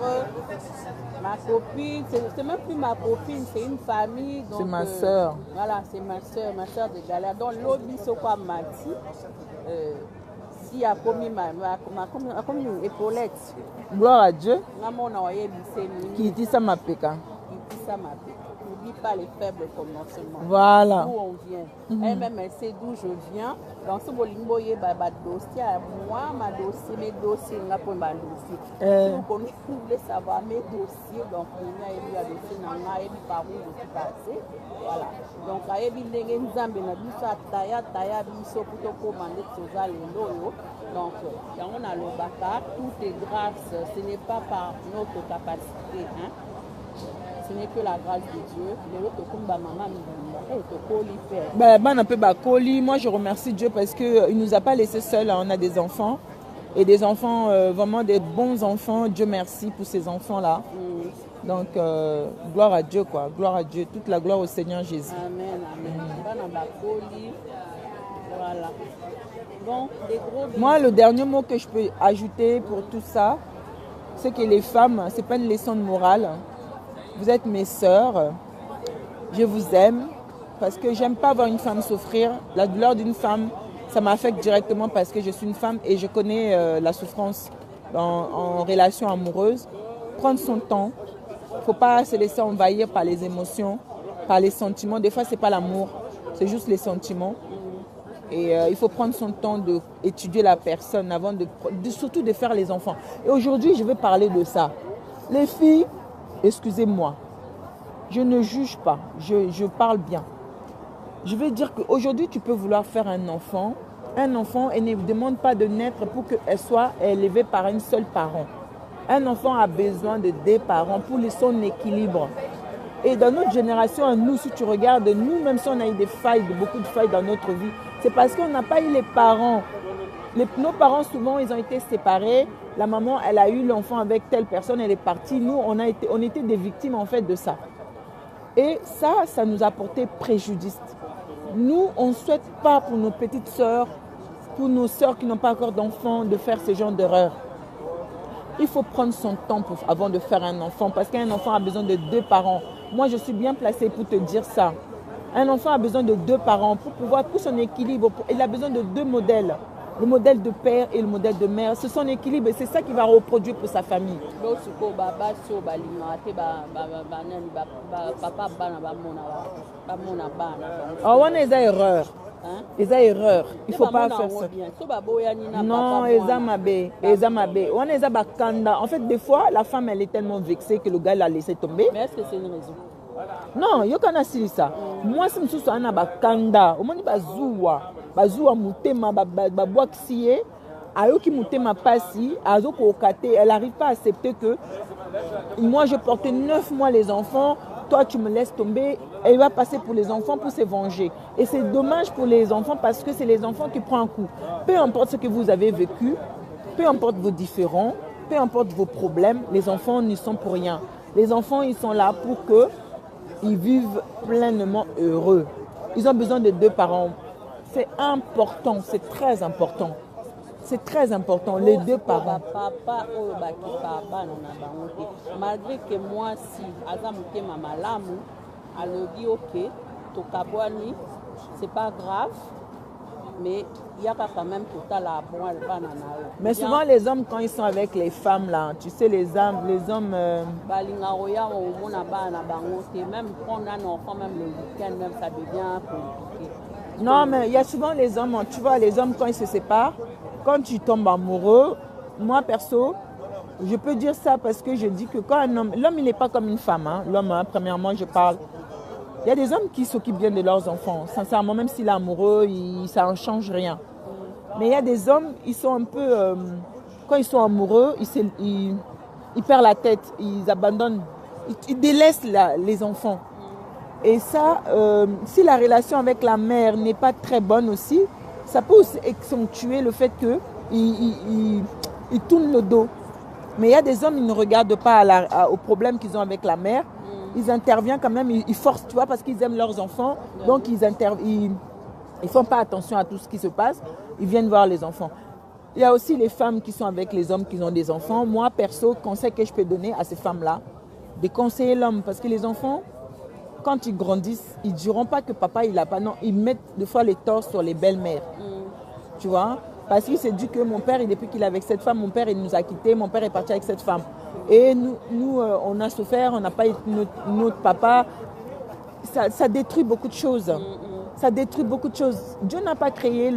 ma copine, c'est même plus ma copine, c'est une famille. C'est ma soeur. Voilà, c'est ma soeur de galère. Donc l'obi sokwa mati, si a commis ma épaulette. Gloire à Dieu. Qui dit ça m'appelle. N'oublie pas les faibles commencements. Voilà. D'où on vient. Elle-même, elle sait d'où je viens. Donc, si vous voulez dossier, moi, mes dossiers, si vous voulez savoir mes dossiers, donc, il y a eu un dossier, par où je suis passé. Voilà. Donc, il y a eu un donc, on a le baka, tout est grâce, ce n'est pas par notre capacité. Hein. Ce n'est que la grâce de Dieu. Moi, je remercie Dieu parce qu'il ne nous a pas laissés seuls. On a des enfants. Et des enfants, vraiment des bons enfants. Dieu merci pour ces enfants-là. Donc, gloire à Dieu, quoi. Gloire à Dieu. Toute la gloire au Seigneur Jésus. Amen. Voilà. Donc, moi, le dernier mot que je peux ajouter pour tout ça, c'est que les femmes, ce n'est pas une leçon de morale. Vous êtes mes sœurs. Je vous aime parce que j'aime pas voir une femme souffrir. La douleur d'une femme, ça m'affecte directement parce que je suis une femme et je connais la souffrance en relation amoureuse. Prendre son temps. Il ne faut pas se laisser envahir par les émotions, par les sentiments. Des fois, ce n'est pas l'amour, c'est juste les sentiments. Et il faut prendre son temps d'étudier la personne avant surtout de faire les enfants. Et aujourd'hui, je vais parler de ça. Les filles, excusez-moi, je ne juge pas, je parle bien. Je veux dire qu'aujourd'hui, tu peux vouloir faire un enfant. Un enfant, elle ne demande pas de naître pour qu'elle soit élevée par un seul parent. Un enfant a besoin de deux parents pour son équilibre. Et dans notre génération, nous, si tu regardes, nous, même si on a eu des failles, beaucoup de failles dans notre vie, c'est parce qu'on n'a pas eu les parents. Nos parents, souvent, ils ont été séparés. La maman, elle a eu l'enfant avec telle personne, elle est partie. Nous, on était des victimes, en fait, de ça. Et ça nous a porté préjudice. Nous, on ne souhaite pas pour nos petites sœurs, pour nos sœurs qui n'ont pas encore d'enfants, de faire ce genre d'erreur. Il faut prendre son temps avant de faire un enfant, parce qu'un enfant a besoin de 2 parents. Moi, je suis bien placée pour te dire ça. Un enfant a besoin de 2 parents pour son équilibre. Il a besoin de 2 modèles. Le modèle de père et le modèle de mère. C'est son équilibre et c'est ça qui va reproduire pour sa famille. Oh, on est erreur. Les erreurs. Il ne faut pas faire ça. Non, on est en fait, des fois, la femme, elle est tellement vexée que le gars l'a laissé tomber. Mais est-ce que c'est une raison? Non, il y a ça. Moi, si je suis un bakanda, au moins, bazouwa mutema, babouaxié, ayoki mutema passi, azoko okate, elle n'arrive pas à accepter que moi, je portais 9 mois les enfants, toi, tu me laisses tomber, elle va passer pour les enfants pour se venger. Et c'est dommage pour les enfants parce que c'est les enfants qui prennent un coup. Peu importe ce que vous avez vécu, peu importe vos différends, peu importe vos problèmes, les enfants n'y sont pour rien. Les enfants, ils sont là pour qu'ils vivent pleinement heureux. Ils ont besoin de 2 parents. C'est important, c'est très important. C'est très important, les 2 parents. Malgré que moi, si Azamuke Mamalamu, Alogi ok, Tokabwani, c'est pas grave, mais il y a quand même tout à la bonne. Mais souvent, les hommes, quand ils sont avec les femmes, là, tu sais, les hommes. Même prendre un enfant, même le week-end, même ça devient compliqué. Non, mais il y a souvent les hommes, tu vois, les hommes, quand ils se séparent, quand tu tombes amoureux, moi, perso, je peux dire ça parce que je dis que quand un homme, l'homme, il n'est pas comme une femme. Hein. L'homme, hein, premièrement, je parle. Il y a des hommes qui s'occupent bien de leurs enfants. Sincèrement, même s'il est amoureux, ça ne change rien. Mais il y a des hommes, ils sont un peu... quand ils sont amoureux, ils perdent la tête, ils abandonnent, ils délaissent les enfants. Et ça, si la relation avec la mère n'est pas très bonne aussi, ça peut aussi accentuer le fait qu'ils tournent le dos. Mais il y a des hommes, ils ne regardent pas aux problèmes qu'ils ont avec la mère. Ils interviennent quand même, ils forcent, tu vois, parce qu'ils aiment leurs enfants. Donc, ils ne font pas attention à tout ce qui se passe. Ils viennent voir les enfants. Il y a aussi les femmes qui sont avec les hommes qui ont des enfants. Moi, perso, conseil que je peux donner à ces femmes-là, de conseiller l'homme. Parce que les enfants, quand ils grandissent, ils ne diront pas que papa, il n'a pas. Non, ils mettent des fois les torts sur les belles-mères. Tu vois? Parce qu'il s'est dit que mon père, depuis qu'il est avec cette femme, mon père, il nous a quittés. Mon père est parti avec cette femme. Et nous on a souffert, on n'a pas eu notre papa. Ça détruit beaucoup de choses. Ça détruit beaucoup de choses. Dieu n'a pas créé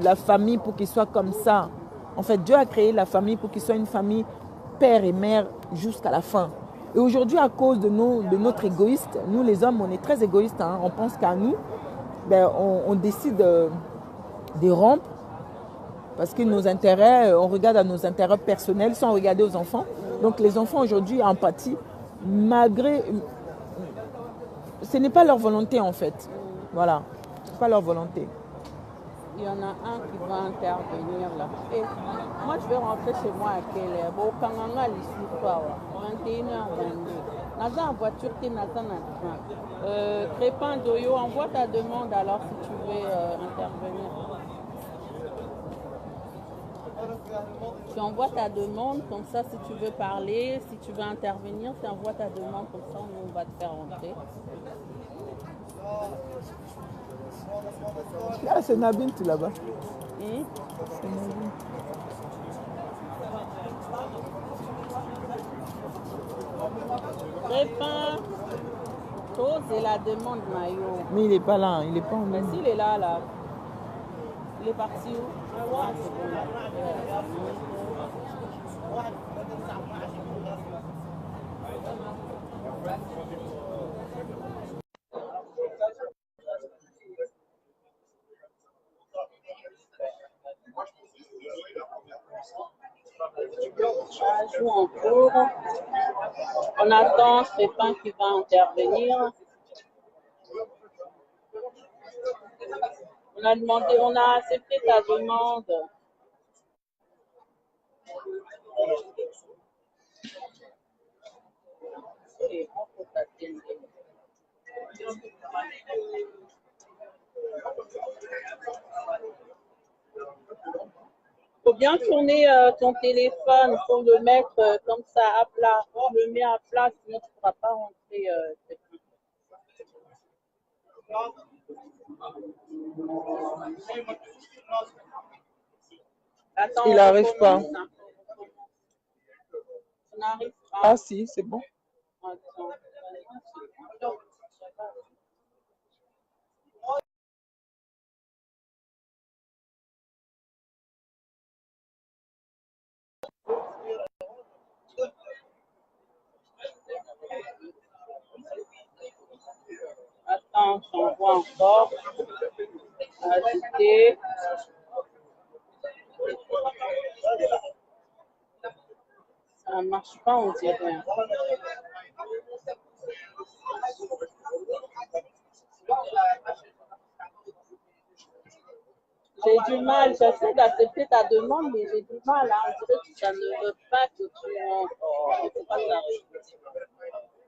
la famille pour qu'il soit comme ça. En fait, Dieu a créé la famille pour qu'il soit une famille père et mère jusqu'à la fin. Et aujourd'hui, à cause de notre égoïste, nous les hommes, on est très égoïstes. Hein, on pense qu'à nous, ben, on décide de rompre parce que nos intérêts, on regarde à nos intérêts personnels sans regarder aux enfants. Donc les enfants aujourd'hui en pâtissent, malgré... Ce n'est pas leur volonté en fait. Voilà, ce n'est pas leur volonté. Il y en a un qui va intervenir là. Et moi je vais rentrer chez moi à quelle heure? Bon, quand on a l'histoire, 21h22. Naza en voiture, tu n'as pas train. Crépin Doyo, envoie ta demande alors si tu veux intervenir. Tu envoies ta demande, comme ça si tu veux parler, si tu veux intervenir, tu envoies ta demande, comme ça on va te faire rentrer. Là, c'est Nabine, tu là-bas. C'est Nabine. Crépin, pose la demande, Mayo. Mais il n'est pas là, il n'est pas en Mais s'il est là, là. Il est parti où? Ah, c'est bon. Je joue en cours. On attend Stéphane qui va intervenir. On a demandé, on a accepté ta demande. Et on peut t'atteindre. Faut bien tourner ton téléphone pour le mettre comme ça à plat. On le met à plat, sinon tu ne pourras pas rentrer. Attends, il n'arrive pas. On n'arrive pas. Ah si, c'est bon. Attends. Attends, j'envoie encore. Ajouter. Ça ne marche pas, on dirait. J'ai du mal, j'essaie d'accepter ta demande, mais j'ai du mal. Hein. On dirait que ça ne veut pas que tu rentres. Oh, c'est pas ça.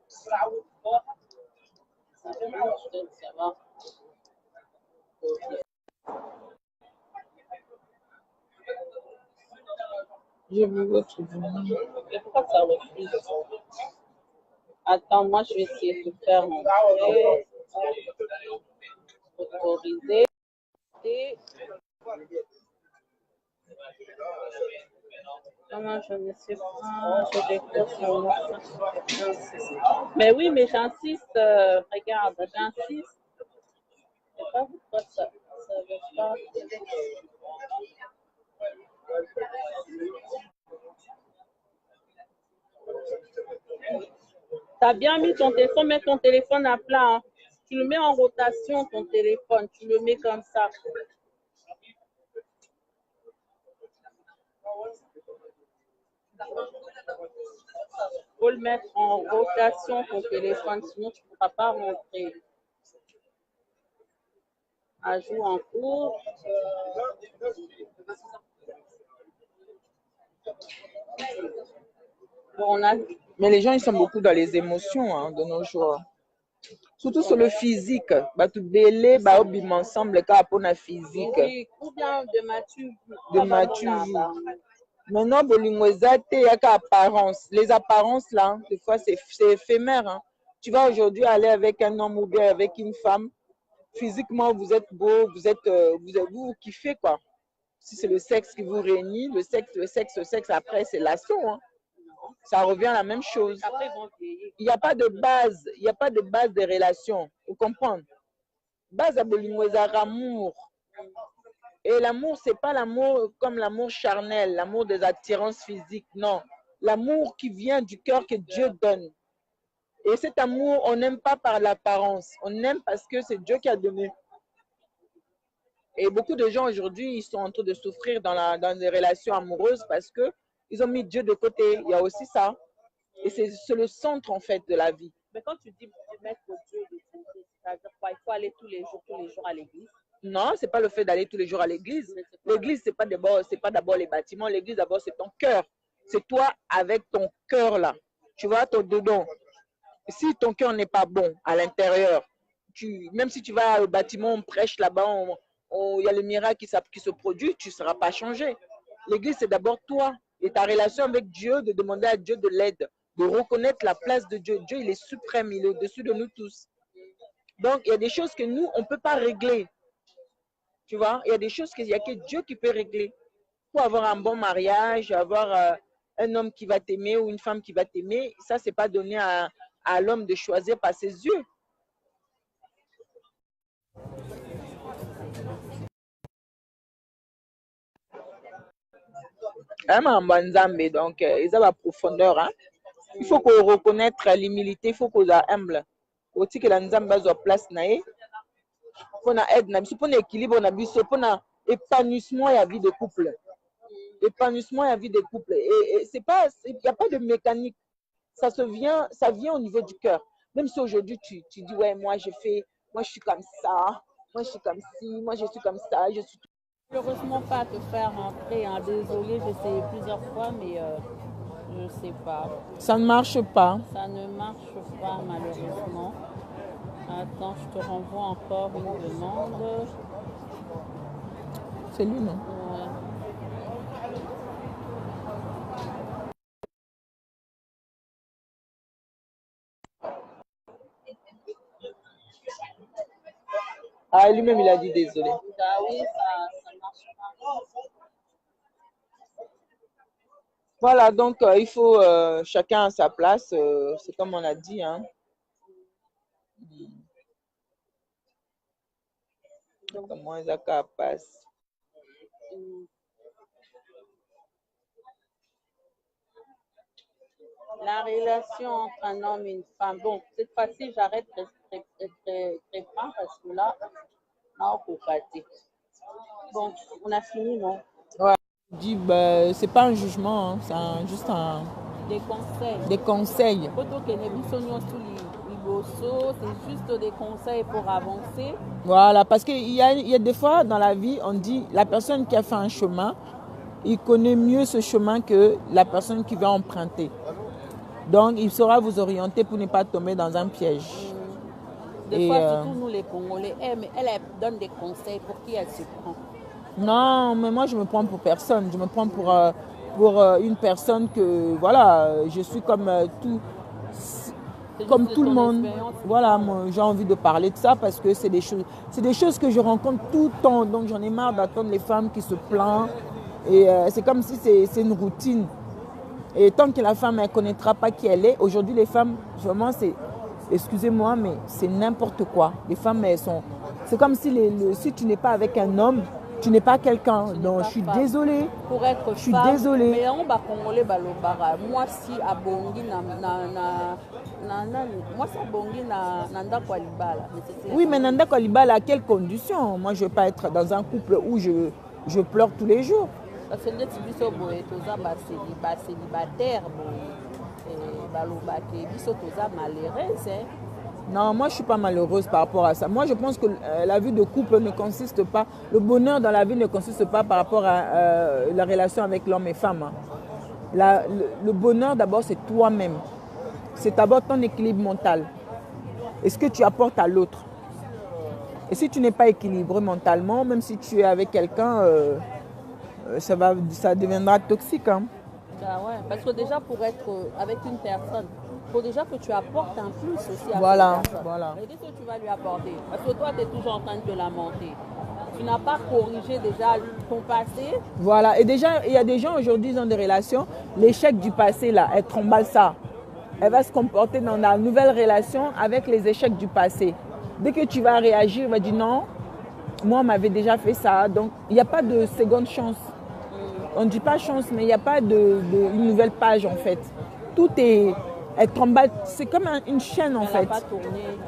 Ça va. Je veux votre demande. Mais pourquoi ça refuse? Attends, moi je vais essayer de faire entrer. Autoriser. Non, je ne sais pas. Je décroche sur moi. Mais oui, mais j'insiste. Regarde, j'insiste. Je sais pas pourquoi ça ne veut pas. Tu as bien mis ton téléphone, mets ton téléphone à plat. Hein. Tu le mets en rotation, ton téléphone. Tu le mets comme ça. Il faut le mettre en rotation, ton téléphone, sinon tu ne pourras pas rentrer. Ajout en cours. Bon, mais les gens, ils sont beaucoup dans les émotions hein, de nos jours. Surtout sur le physique. Tu délai, obim ensemble, car pour la physique. Oui, ou bien de Mathieu. De Mathieu. Maintenant, il y a qu'apparence. Les apparences, là, des fois, c'est éphémère. Hein. Tu vas aujourd'hui aller avec un homme ou bien avec une femme. Physiquement, vous êtes beau, vous kiffez, quoi. Si c'est le sexe qui vous réunit, le sexe, après, c'est l'assaut. Hein. Ça revient à la même chose. Il n'y a pas de base, de relation. Vous comprenez? Base à l'amour. Et l'amour, c'est pas l'amour comme l'amour charnel, l'amour des attirances physiques, non. L'amour qui vient du cœur que Dieu donne. Et cet amour, on n'aime pas par l'apparence, on aime parce que c'est Dieu qui a donné. Et beaucoup de gens aujourd'hui, ils sont en train de souffrir dans des relations amoureuses parce qu'ils ont mis Dieu de côté. Il y a aussi ça. Et c'est le centre, en fait, de la vie. Mais quand tu dis mettre Dieu de côté, c'est-à-dire quoi? Il faut aller tous les jours à l'église? Non, c'est pas le fait d'aller tous les jours à l'église. L'église, c'est pas d'abord les bâtiments. L'église, d'abord, c'est ton cœur. C'est toi avec ton cœur, là. Tu vois, ton dedans. Si ton cœur n'est pas bon à l'intérieur, même si tu vas au bâtiment, on prêche là-bas, il y a le miracle qui se produit, tu ne seras pas changé. L'église, c'est d'abord toi et ta relation avec Dieu, de demander à Dieu de l'aide, de reconnaître la place de Dieu. Dieu, il est suprême, il est au-dessus de nous tous. Donc, il y a des choses que nous, on ne peut pas régler. Tu vois, il y a des choses qu'il n'y a que Dieu qui peut régler. Pour avoir un bon mariage, avoir un homme qui va t'aimer ou une femme qui va t'aimer, ça, ce n'est pas donné à l'homme de choisir par ses yeux. Donc, ils ont la profondeur. Hein? Il faut qu'on reconnaisse l'humilité, il faut qu'on soit humble. Il faut que la Nzamba soit place. Il faut qu'on ait équilibre, pour épanouissement et la vie de couple. Épanouissement et la vie de couple. Et il n'y a pas de mécanique. ça vient au niveau du cœur. Même si aujourd'hui tu dis, ouais, moi je suis comme ça, moi je suis comme ci, moi je suis comme ça, je suis... Malheureusement, pas te faire rentrer. Hein. Désolée, j'ai essayé plusieurs fois, mais je ne sais pas. Ça ne marche pas. Ça ne marche pas, malheureusement. Attends, je te renvoie encore une demande. C'est lui, non? Ouais. Ah, lui-même, il a dit désolé. Ah oui, ça marche pas. Voilà, donc il faut chacun à sa place. C'est comme on a dit. Hein. Comment ils passe. La relation entre un homme et une femme. Bon, cette fois-ci, j'arrête très franc parce que là, on peut pâter. Bon, on a fini, non? Ouais. Je dis, bah, c'est pas un jugement, hein, c'est juste des conseils. Des conseils. C'est juste des conseils pour avancer. Voilà, parce qu'il y a des fois dans la vie, on dit la personne qui a fait un chemin, il connaît mieux ce chemin que la personne qui va emprunter. Donc, il saura vous orienter pour ne pas tomber dans un piège. Des fois, surtout nous les Congolais, mais elle donne des conseils pour qui elle se prend. Non, mais moi, je me prends pour personne. Je me prends pour une personne que, voilà, je suis comme tout le monde. Voilà, j'ai envie de parler de ça parce que c'est des choses que je rencontre tout le temps. Donc, j'en ai marre d'attendre les femmes qui se plaignent. Et c'est comme si c'est une routine. Et tant que la femme ne connaîtra pas qui elle est, aujourd'hui, les femmes, vraiment, excusez-moi, mais c'est n'importe quoi. Les femmes, elles sont... C'est comme si, si tu n'es pas avec un homme, tu n'es pas quelqu'un. Donc, je suis désolée. Pour être je suis désolée. Mais on va congolais balobara. Moi, si à Bongi, moi, si à Bongi, Nanda Kwalibala. Oui, mais Nanda Kwalibala, à quelles conditions? Moi, je ne veux pas être dans un couple où je pleure tous les jours. Parce que les biso boye toza célibataire balobake biso toza malheureuse. Non, moi je suis pas malheureuse par rapport à ça. Moi je pense que la vie de couple ne consiste pas, le bonheur dans la vie ne consiste pas par rapport à la relation avec l'homme et femme. Le bonheur d'abord c'est toi-même. C'est d'abord ton équilibre mental. Et ce que tu apportes à l'autre. Et si tu n'es pas équilibré mentalement, même si tu es avec quelqu'un, ça deviendra toxique. Hein. Bah ouais, parce que déjà pour être avec une personne, il faut déjà que tu apportes un plus aussi à voilà, cette personne. Voilà. Et qu'est-ce que tu vas lui apporter? Parce que toi, tu es toujours en train de te lamenter. Tu n'as pas corrigé déjà ton passé. Voilà, et déjà, il y a des gens aujourd'hui, ils ont des relations. L'échec du passé, là, elle tremble ça. Elle va se comporter dans la nouvelle relation avec les échecs du passé. Dès que tu vas réagir, elle va dire non, moi, on m'avait déjà fait ça. Donc, il n'y a pas de seconde chance. On ne dit pas chance, mais il n'y a pas une nouvelle page, en fait. Tout est... Elle tremble, c'est comme une chaîne, en fait.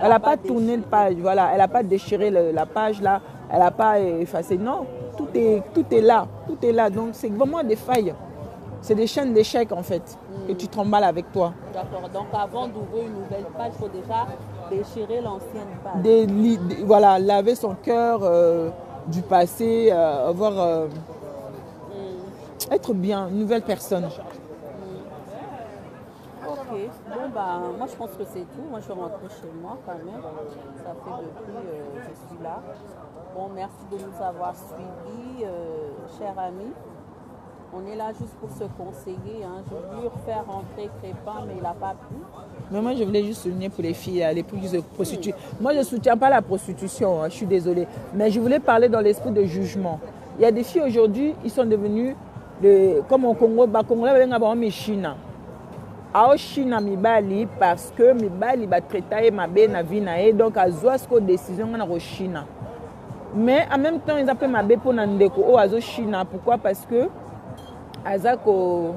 Elle n'a pas tourné la page, voilà. Elle n'a pas déchiré la page, là. Elle n'a pas effacé. Non, tout est là. Tout est là. Donc, c'est vraiment des failles. C'est des chaînes d'échecs, en fait, que tu trembles avec toi. D'accord. Donc, avant d'ouvrir une nouvelle page, il faut déjà déchirer l'ancienne page. Voilà, laver son cœur du passé, avoir... être bien, une nouvelle personne. Ok, bon bah moi je pense que c'est tout. Moi je vais rentrer chez moi quand même. Ça fait depuis je suis là. Bon, merci de nous avoir suivis, chers amis. On est là juste pour se conseiller. Hein. Je voulais refaire rentrer Crépin, mais il n'a pas pu. Mais moi je voulais juste souligner pour les filles, les plus qui se prostituent. Moi je ne soutiens pas la prostitution, hein, je suis désolée. Mais je voulais parler dans l'esprit de jugement. Il y a des filles aujourd'hui, ils sont devenus, comme au Congo, Congolais, ils ont mis Chine. Ao China mibali parce que mibali ba traiter ma bé na vie na e donc azwa ce décision na ko China. Mais en même temps ils appellent ma bé pour na ndeko o azo China. Pourquoi? Parce que aza ko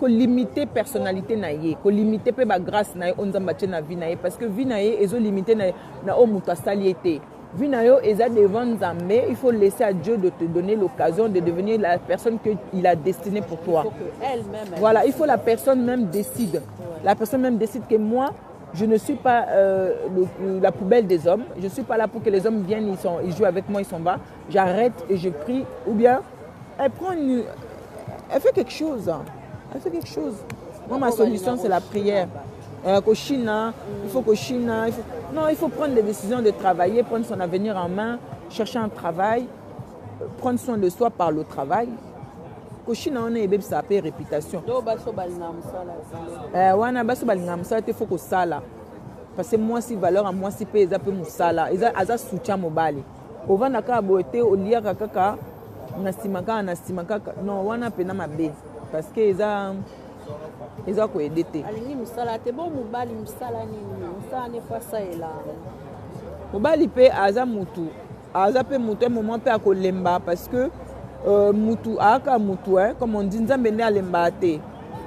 limiter personnalité na ye, ko limiter pe ba grâce na ye on zamba na vie na ye parce que vie na ye ezo limiter na o mutu asali ete. Vinayo eza devant Nzambe, il faut laisser à Dieu de te donner l'occasion de devenir la personne qu'il a destinée pour toi. Il faut qu'elle-même... Voilà, il faut la personne même décide. Ouais. La personne même décide que moi, je ne suis pas la poubelle des hommes. Je ne suis pas là pour que les hommes viennent, ils jouent avec moi, ils sont bas. J'arrête et je prie. Ou bien, elle fait quelque chose. Elle fait quelque chose. Moi, ma solution, c'est la prière. Koshina, il faut Koshina. Non, il faut prendre des décisions de travailler, prendre son avenir en main, chercher un travail, prendre soin de soi par le travail. Koshina, on est sa réputation. Wana baso balinga musala te faut que sala. Parce que moi si valeur à moi si pe eza pe musala, eza soutien mobali. Ovanda ka boete olia kaka na simaka non wana pena mabe parce que eza ko edete. Alingi musala te bon mobali musala nini? Musala ne pas ça ela. Mobali pe aza mutu un moment pe akolemba parce que mutu aka mutu comme on dit nzambe ne alemba te.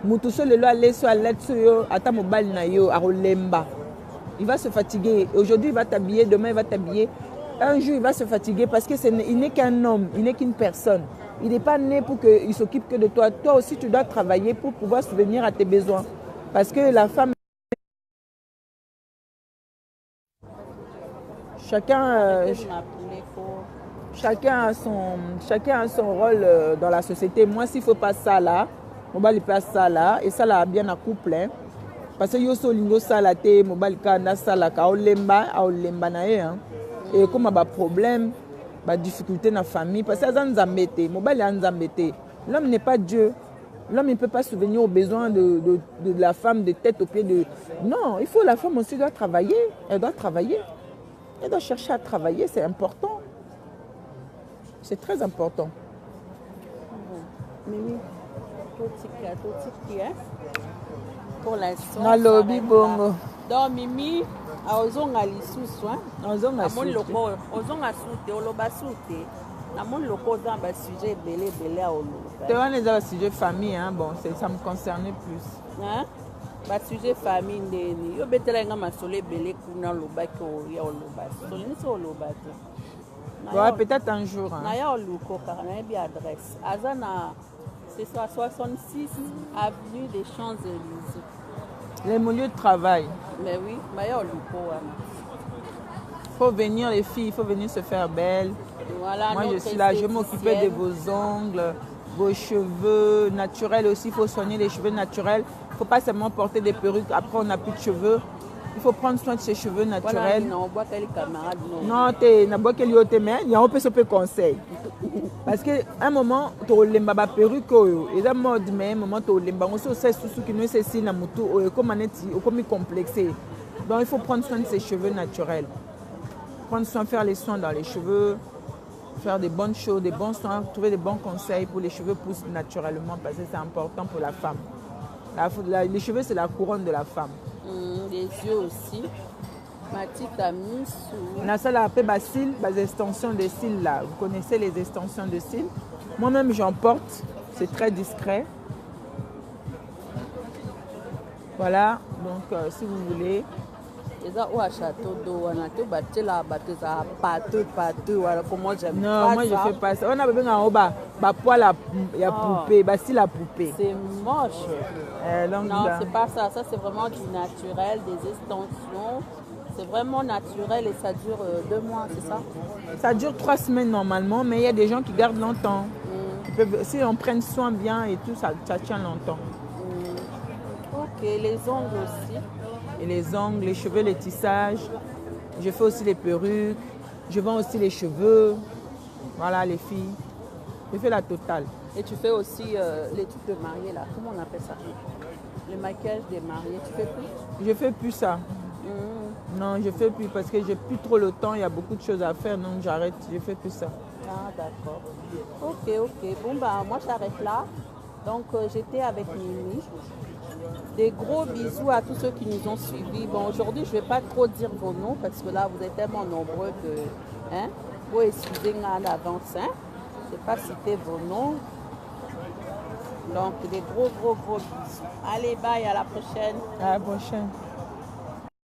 Mutu so lelo aleso aletso yo ata mobali na yo akolemba. Il va se fatiguer. Aujourd'hui il va t'habiller, demain il va t'habiller. Un jour il va se fatiguer parce que il n'est qu'un homme, il n'est qu'une personne. Il n'est pas né pour qu'il s'occupe que de toi. Toi aussi tu dois travailler pour pouvoir subvenir à tes besoins. Parce que la femme chacun a son rôle dans la société. Moi, s'il ne faut pas ça là, mobali passe ça là, et ça là bien à couple. Hein. Parce que yo solingo ça là, mobali kana ça là, ka olemba na ye. Et comme a problème, difficulté dans la famille, parce que ça nzambete, mobali nzambete. L'homme n'est pas Dieu. L'homme ne peut pas subvenir aux besoins de la femme de tête aux pieds de. Non, il faut la femme aussi doit travailler. Elle doit travailler. Elle doit chercher à travailler, c'est important. C'est très important. Mimi, pour l'instant. Na lobby bongo. Donc Mimi, ozonga lisusu, ozonga soute, oloba soute. Na mon loko dans ba sujet belé à oloba. Tu vois les sujet famille bon, ça me concernait plus. Hein? Ba sujet famille ndeni. Yo betela nga masole belé kuna loba ko ya oloba. Solini so oloba te. Ouais, peut-être un jour. Na ya oluko car na bi adresse. Azana c'est 66 avenue des Champs-Élysées. Les lieux de travail. Mais oui, ma ya oluko wana. Faut venir les filles, il faut venir se faire belle. Voilà, moi je suis là, je vais m'occuper de vos ongles, vos cheveux naturels aussi, il faut soigner les cheveux naturels. Il ne faut pas seulement porter des perruques, après on n'a plus de cheveux. Il faut prendre soin de ses cheveux naturels. Non, tu n'as pas quel autre mais il y a un peu de conseil. Parce qu'à un moment, tu as les perruques, et à un moment, tu as les perruques, qui nous c'est na mutu, comme complexé. Donc il faut prendre soin de ses cheveux naturels. Prendre soin, faire les soins dans les cheveux, faire des bonnes choses, des bons soins, trouver des bons conseils pour les cheveux poussent naturellement parce que c'est important pour la femme. Les cheveux, c'est la couronne de la femme. Les yeux aussi. Ma petite amie sous... On a ça là, après les extensions de cils là. Vous connaissez les extensions de cils? Moi-même, j'en porte. C'est très discret. Voilà, donc si vous voulez... Non, moi je fais pas ça. On a besoin en bas, poil à poupée, si la poupée. C'est moche. Non, c'est pas ça. Ça c'est vraiment du naturel, des extensions. C'est vraiment naturel et ça dure 2 mois, c'est ça? Ça dure 3 semaines normalement, mais il y a des gens qui gardent longtemps. Si on prenne soin bien et tout, ça tient longtemps. Ok, les ongles aussi. Et les ongles, les cheveux, les tissages. Je fais aussi les perruques. Je vends aussi les cheveux. Voilà, les filles. Je fais la totale. Et tu fais aussi les trucs de mariés, là. Comment on appelle ça? Le maquillage des mariés, tu fais plus? Je fais plus ça. Non, je fais plus parce que j'ai plus trop le temps. Il y a beaucoup de choses à faire, donc j'arrête. Je fais plus ça. Ah, d'accord. Ok. Bon, bah, moi, j'arrête là. Donc, j'étais avec Mimi. Des gros bisous à tous ceux qui nous ont suivis. Bon, aujourd'hui, je ne vais pas trop dire vos noms parce que là, vous êtes tellement nombreux que... vous excusez-moi en avance. Je ne vais pas citer vos noms. Donc, des gros bisous. Allez, bye, à la prochaine. À la prochaine.